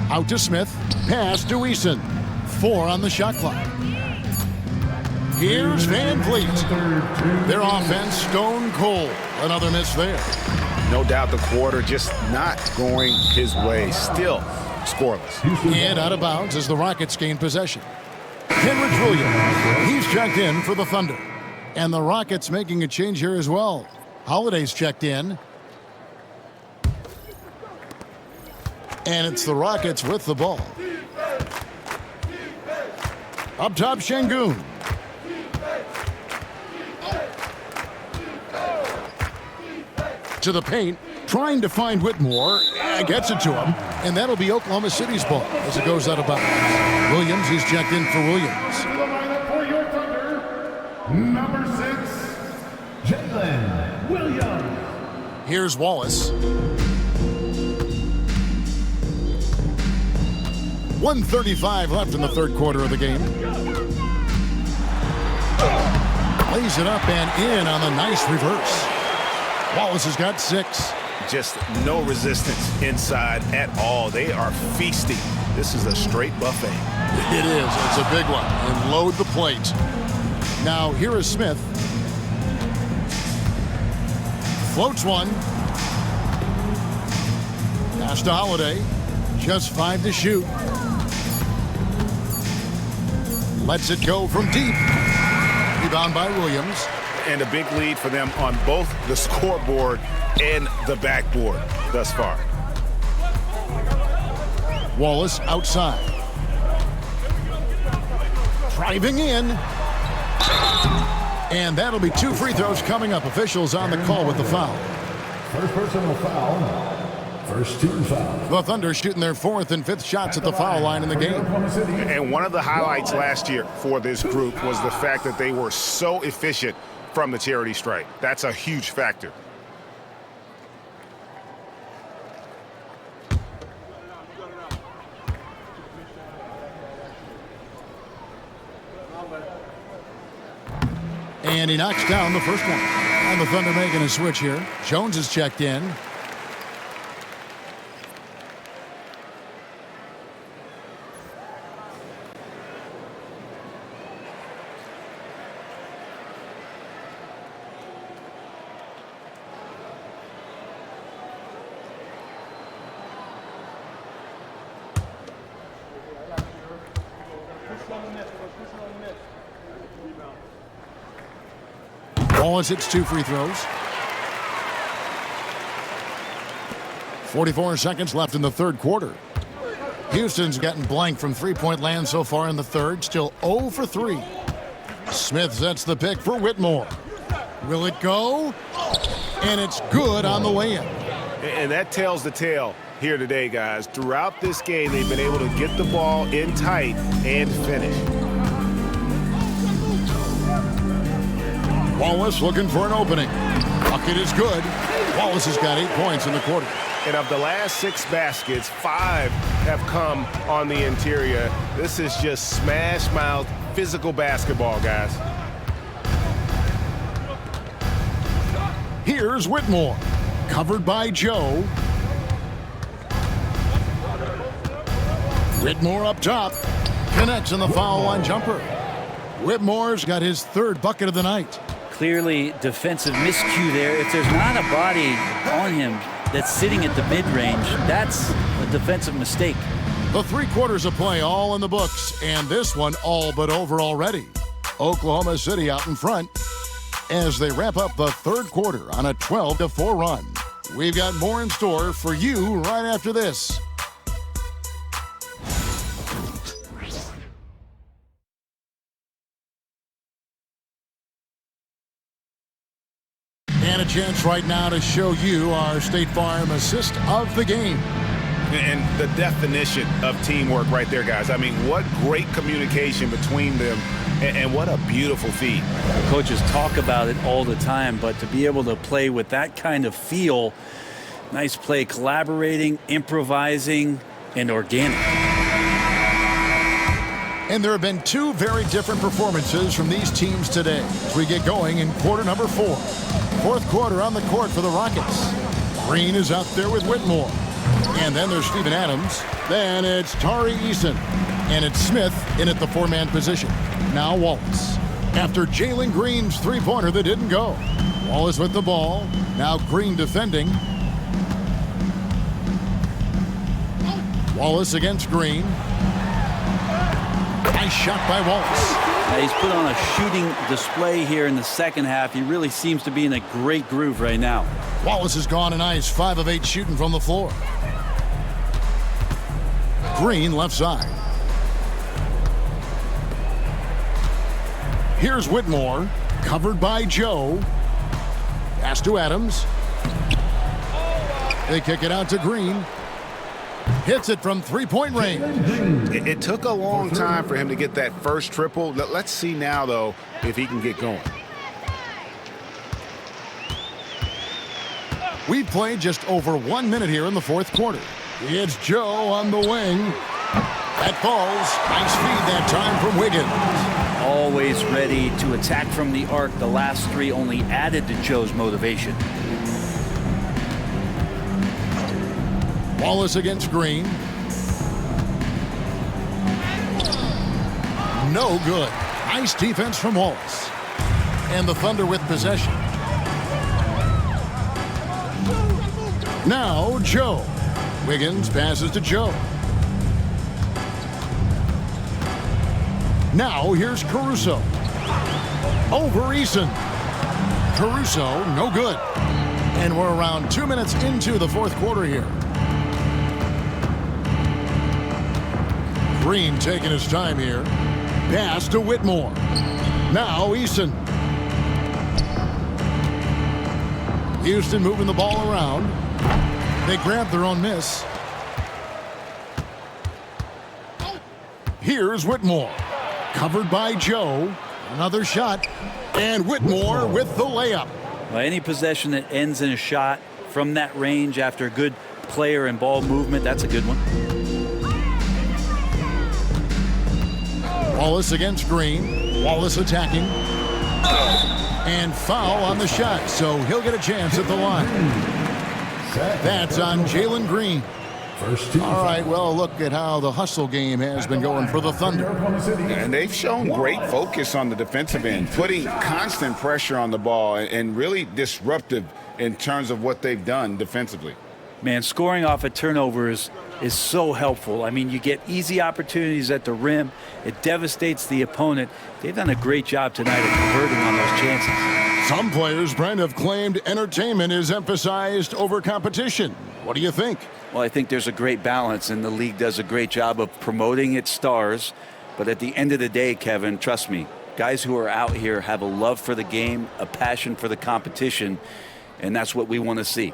Out to Smith. Pass to Eason. 4 on the shot clock. Here's Van Vliet. Their offense stone cold. Another miss there. No doubt the quarter just not going his way. Still scoreless. And out of bounds as the Rockets gain possession. Kenrich Williams. He's checked in for the Thunder. And the Rockets making a change here as well. Holiday's checked in. And it's the Rockets with the ball. Up top, Şengün. To the paint, trying to find Whitmore. Gets it to him. And that'll be Oklahoma City's ball as it goes out of bounds. Williams, he's checked in for Williams. To the lineup for your Thunder, number 6, Jaylen Williams. Here's Wallace. 1:35 left in the third quarter of the game. Lays it up and in on the nice reverse. Wallace has got 6. Just no resistance inside at all. They are feasting. This is a straight buffet. It is. It's a big one. And load the plate. Now here is Smith. Floats one. Pass to Holiday. Just 5 to shoot. Lets it go from deep. Rebound by Williams. And a big lead for them on both the scoreboard and the backboard thus far. Wallace outside. Driving in. And that'll be 2 free throws coming up. Officials on the call with the foul. First personal foul. First team foul. The Thunder shooting their 4th and 5th shots at the foul line in the game. And one of the highlights last year for this group was the fact that they were so efficient from the charity stripe. That's a huge factor. And he knocks down the first one. And the Thunder making a switch here. Jones is checked in. Wallace hits 2 free throws. 44 seconds left in the third quarter. Houston's gotten blank from three-point land so far in the third. Still 0 for 3. Smith sets the pick for Whitmore. Will it go? And it's good on the way in. And that tells the tale here today, guys. Throughout this game, they've been able to get the ball in tight and finish. Wallace looking for an opening. Bucket is good. Wallace has got 8 points in the quarter. And of the last 6 baskets, 5 have come on the interior. This is just smash mouth, physical basketball, guys. Here's Whitmore. Covered by Joe. Whitmore up top. Connects in the foul line jumper. Whitmore's got his 3rd bucket of the night. Clearly defensive miscue there. If there's not a body on him that's sitting at the mid-range, that's a defensive mistake. The 3 quarters of play all in the books, and this one all but over already. Oklahoma City out in front as they wrap up the third quarter on a 12-4 run. We've got more in store for you right after this. And a chance right now to show you our State Farm assist of the game. And the definition of teamwork right there, guys. I mean, what great communication between them, and what a beautiful feed. Coaches talk about it all the time, but to be able to play with that kind of feel, nice play, collaborating, improvising, and organic. And there have been 2 very different performances from these teams today as we get going in quarter number 4. Fourth quarter on the court for the Rockets. Green is out there with Whitmore. And then there's Steven Adams. Then it's Tari Eason. And it's Smith in at the 4-man position. Now Wallace. After Jalen Green's 3-pointer that didn't go. Wallace with the ball. Now Green defending. Wallace against Green. Nice shot by Wallace. He's put on a shooting display here in the second half. He really seems to be in a great groove right now. Wallace has gone a nice 5 of 8 shooting from the floor. Green left side. Here's Whitmore, covered by Joe. Pass to Adams. They kick it out to Green. Hits it from 3-point range. It took a long time for him to get that first triple. Let's see now, though, if he can get going. We've played just over 1 minute here in the fourth quarter. It's Joe on the wing. That falls. Nice feed that time from Wiggins. Always ready to attack from the arc. The last 3 only added to Joe's motivation. Wallace against Green. No good. Nice defense from Wallace. And the Thunder with possession. Now Joe. Wiggins passes to Joe. Now here's Caruso. Over Eason. Caruso, no good. And we're around 2 minutes into the fourth quarter here. Green taking his time here. Pass to Whitmore. Now Eason. Houston moving the ball around. They grab their own miss. Here's Whitmore. Covered by Joe. Another shot. And Whitmore with the layup. Well, any possession that ends in a shot from that range after a good player and ball movement, that's a good one. Wallace against Green. Wallace attacking. And foul on the shot, so he'll get a chance at the line. That's on Jalen Green. All right, well, look at how the hustle game has been going for the Thunder. And they've shown great focus on the defensive end, putting constant pressure on the ball and really disruptive in terms of what they've done defensively. Man, scoring off of turnovers is so helpful. I mean, you get easy opportunities at the rim. It devastates the opponent. They've done a great job tonight of converting on those chances. Some players, Brent, have claimed entertainment is emphasized over competition. What do you think? Well, I think there's a great balance, and the league does a great job of promoting its stars. But at the end of the day, Kevin, trust me, guys who are out here have a love for the game, a passion for the competition, and that's what we want to see.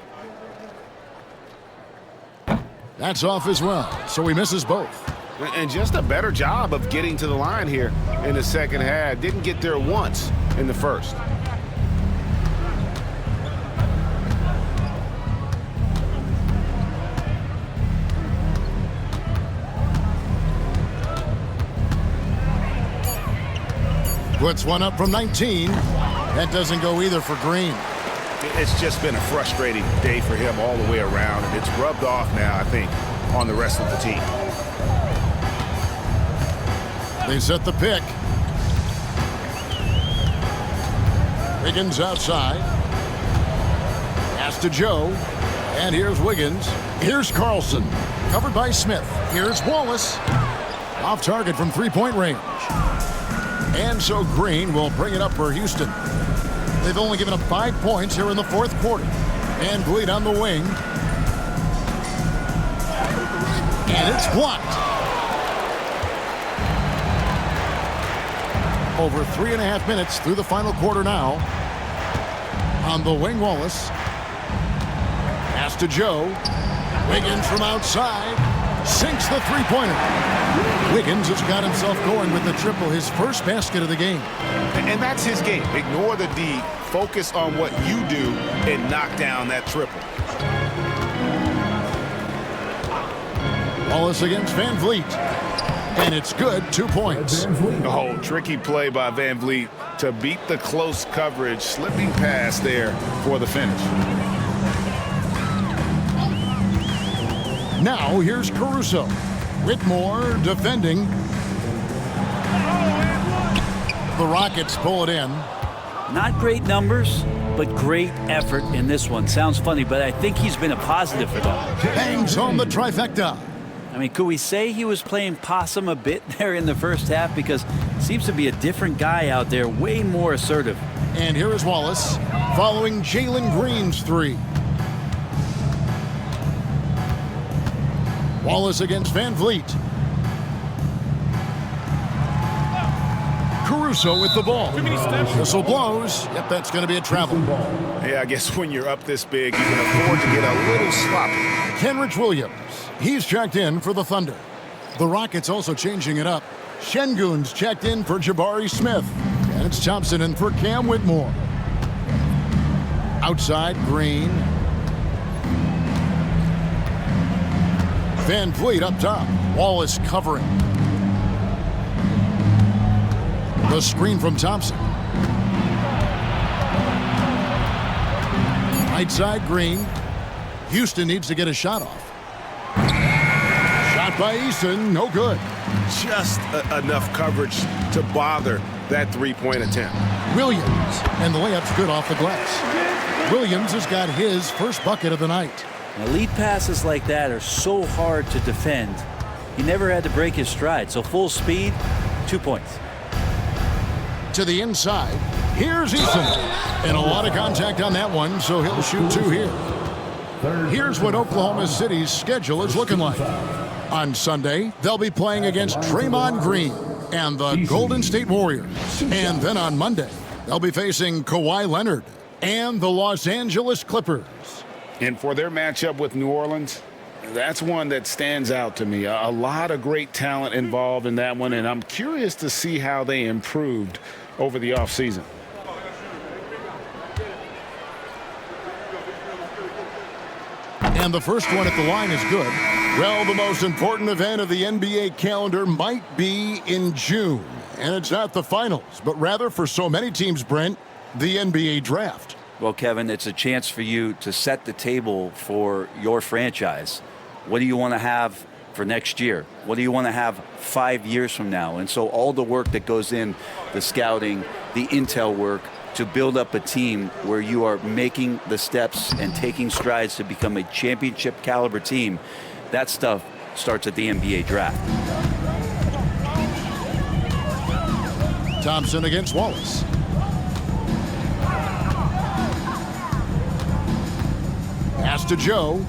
That's off as well, so he misses both. And just a better job of getting to the line here in the second half. Didn't get there once in the first. Puts one up from 19. That doesn't go either for Green. It's just been a frustrating day for him all the way around, and it's rubbed off now, I think, on the rest of the team. They set the pick. Wiggins outside. Pass to Joe. And here's Wiggins. Here's Carlson. Covered by Smith. Here's Wallace. Off target from three-point range. And so Green will bring it up for Houston. They've only given up 5 points here in the fourth quarter. And Vliet on the wing. And it's blocked. Over 3.5 minutes through the final quarter now. On the wing, Wallace. Pass to Joe. Wiggins from outside. Sinks the three-pointer. Wiggins has got himself going with the triple, his first basket of the game. And that's his game. Ignore the D. Focus on what you do and knock down that triple. Wallace against Van Vliet. And it's good, 2 points. Oh, tricky play by Van Vliet to beat the close coverage. Slipping pass there for the finish. Now here's Caruso. Whitmore defending. The Rockets pull it in. Not great numbers, but great effort in this one. Sounds funny, but I think he's been a positive for them. Bangs home the trifecta. I mean, could we say he was playing possum a bit there in the first half? Because seems to be a different guy out there, way more assertive. And here is Wallace following Jalen Green's three. Wallace against Van Vliet. Caruso with the ball. Whistle blows. Yep, that's going to be a travel ball. Yeah, I guess when you're up this big, you can afford to get a little sloppy. Kenrich Williams. He's checked in for the Thunder. The Rockets also changing it up. Şengün's checked in for Jabari Smith. And it's Thompson in for Cam Whitmore. Outside, Green. Van Vliet up top. Wallace covering. The screen from Thompson. Right side, Green. Houston needs to get a shot off. Shot by Eason, no good. Just enough coverage to bother that three-point attempt. Williams, and the layup's good off the glass. Williams has got his first bucket of the night. Now, lead passes like that are so hard to defend. He never had to break his stride, so full speed, 2 points. To the inside, here's Eason. And a lot of contact on that one, so he'll shoot two here. Here's what Oklahoma City's schedule is looking like. On Sunday, they'll be playing against Draymond Green and the Golden State Warriors. And then on Monday, they'll be facing Kawhi Leonard and the Los Angeles Clippers. And for their matchup with New Orleans, that's one that stands out to me. A lot of great talent involved in that one, and I'm curious to see how they improved over the offseason. And the first one at the line is good. Well, the most important event of the NBA calendar might be in June. And it's not the finals, but rather for so many teams, Brent, the NBA draft. Well, Kevin, it's a chance for you to set the table for your franchise. What do you want to have for next year? What do you want to have 5 years from now? And so all the work that goes in, the scouting, the intel work, to build up a team where you are making the steps and taking strides to become a championship caliber team, that stuff starts at the NBA draft. Thompson against Wallace. Pass to Joe.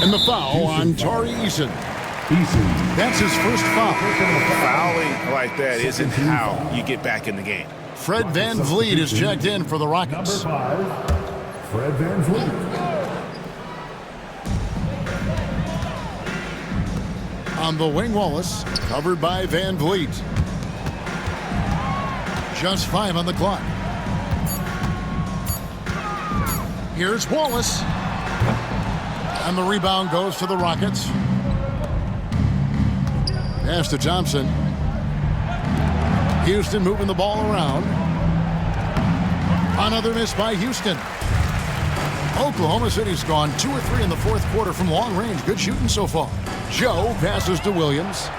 And the foul on Tari Eason. That's his first foul. Fouling like that isn't how you get back in the game. Fred VanVleet is checked in for the Rockets. Number 5, Fred VanVleet. On the wing, Wallace, covered by VanVleet. Just 5 on the clock. Here's Wallace. And the rebound goes to the Rockets. Pass to Thompson. Houston moving the ball around. Another miss by Houston. Oklahoma City's gone 2 or 3 in the fourth quarter from long range. Good shooting so far. Joe passes to Williams.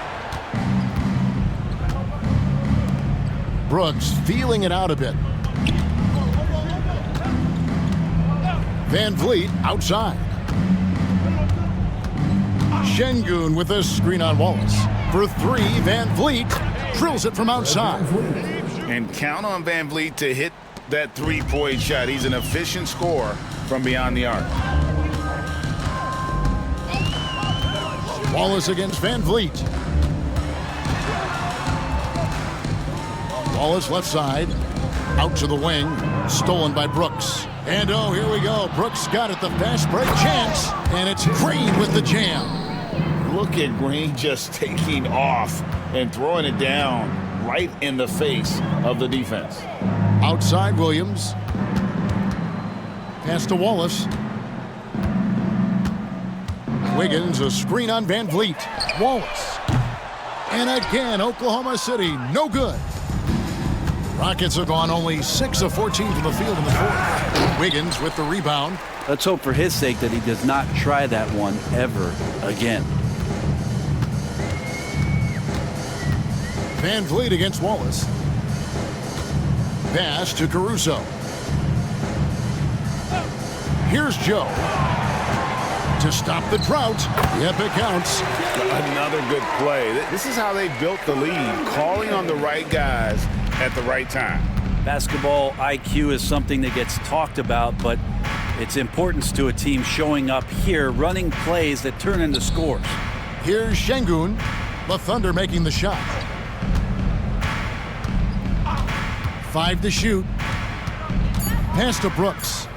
Brooks feeling it out a bit. VanVleet outside. Şengün with a screen on Wallace. For 3, VanVleet drills it from outside. And count on VanVleet to hit that three-point shot. He's an efficient scorer from beyond the arc. Wallace against VanVleet. Wallace left side. Out to the wing. Stolen by Brooks. And oh, here we go. Brooks got it. The fast break chance. And it's Green with the jam. Look at Green just taking off and throwing it down right in the face of the defense. Outside Williams. Pass to Wallace. Wiggins, a screen on VanVleet. Wallace. And again, Oklahoma City, no good. Rockets have gone only 6 of 14 from the field in the fourth. Wiggins with the rebound. Let's hope for his sake that he does not try that one ever again. VanVleet against Wallace. Pass to Caruso. Here's Joe. To stop the drought. Yep, it counts. Another good play. This is how they built the lead, calling on the right guys at the right time. Basketball IQ is something that gets talked about, but its importance to a team showing up here, running plays that turn into scores. Here's Şengün. The Thunder making the shot. 5 to shoot. Pass to Brooks.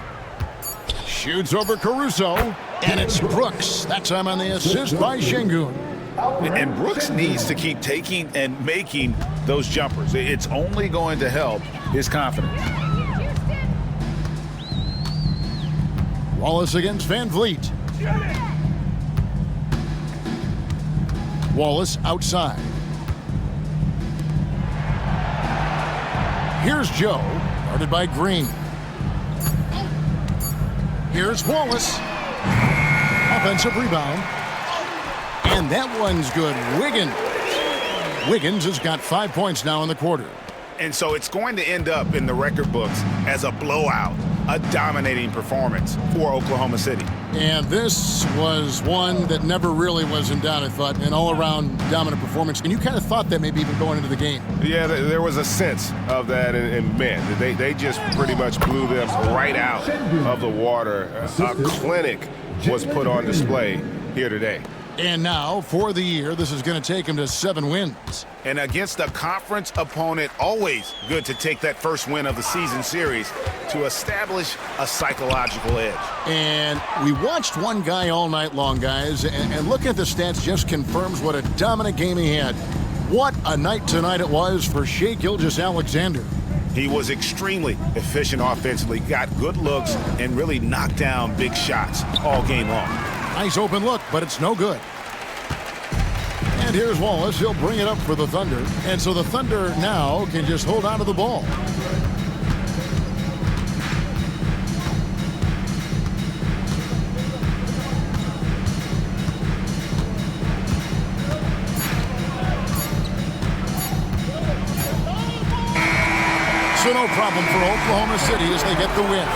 Shoots over Caruso. And it's Brooks. That time on the assist by Şengün. And Brooks needs to keep taking and making those jumpers. It's only going to help his confidence. Wallace against VanVleet. Wallace outside. Here's Joe, guarded by Green. Here's Wallace. Offensive rebound. And that one's good. Wiggins has got 5 points now in the quarter. And so it's going to end up in the record books as a blowout, a dominating performance for Oklahoma City. And this was one that never really was in doubt, I thought, an all-around dominant performance. And you kind of thought that maybe even going into the game. Yeah, there was a sense of that, and man, they just pretty much blew them right out of the water. A clinic was put on display here today. And now, for the year, this is going to take him to 7 wins. And against a conference opponent, always good to take that first win of the season series to establish a psychological edge. And we watched one guy all night long, guys, and looking at the stats just confirms what a dominant game he had. What a night tonight it was for Shai Gilgeous-Alexander. He was extremely efficient offensively, got good looks, and really knocked down big shots all game long. Nice open look, but it's no good. And here's Wallace. He'll bring it up for the Thunder. And so the Thunder now can just hold on to the ball. So no problem for Oklahoma City as they get the win.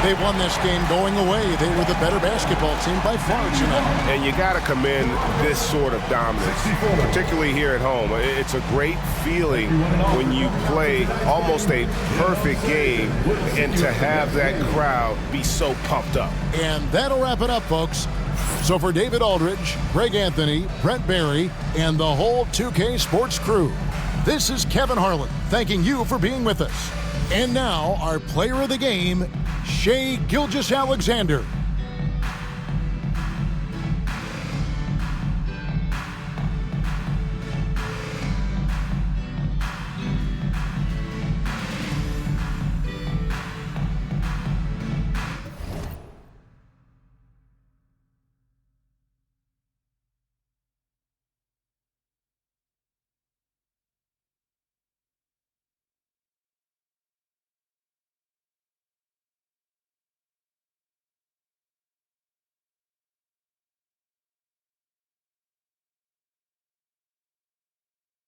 They won this game going away. They were the better basketball team by far tonight. And you got to commend this sort of dominance, particularly here at home. It's a great feeling when you play almost a perfect game and to have that crowd be so pumped up. And that'll wrap it up, folks. So for David Aldridge, Greg Anthony, Brent Barry, and the whole 2K Sports crew, this is Kevin Harlan thanking you for being with us. And now, our player of the game, Shai Gilgeous-Alexander.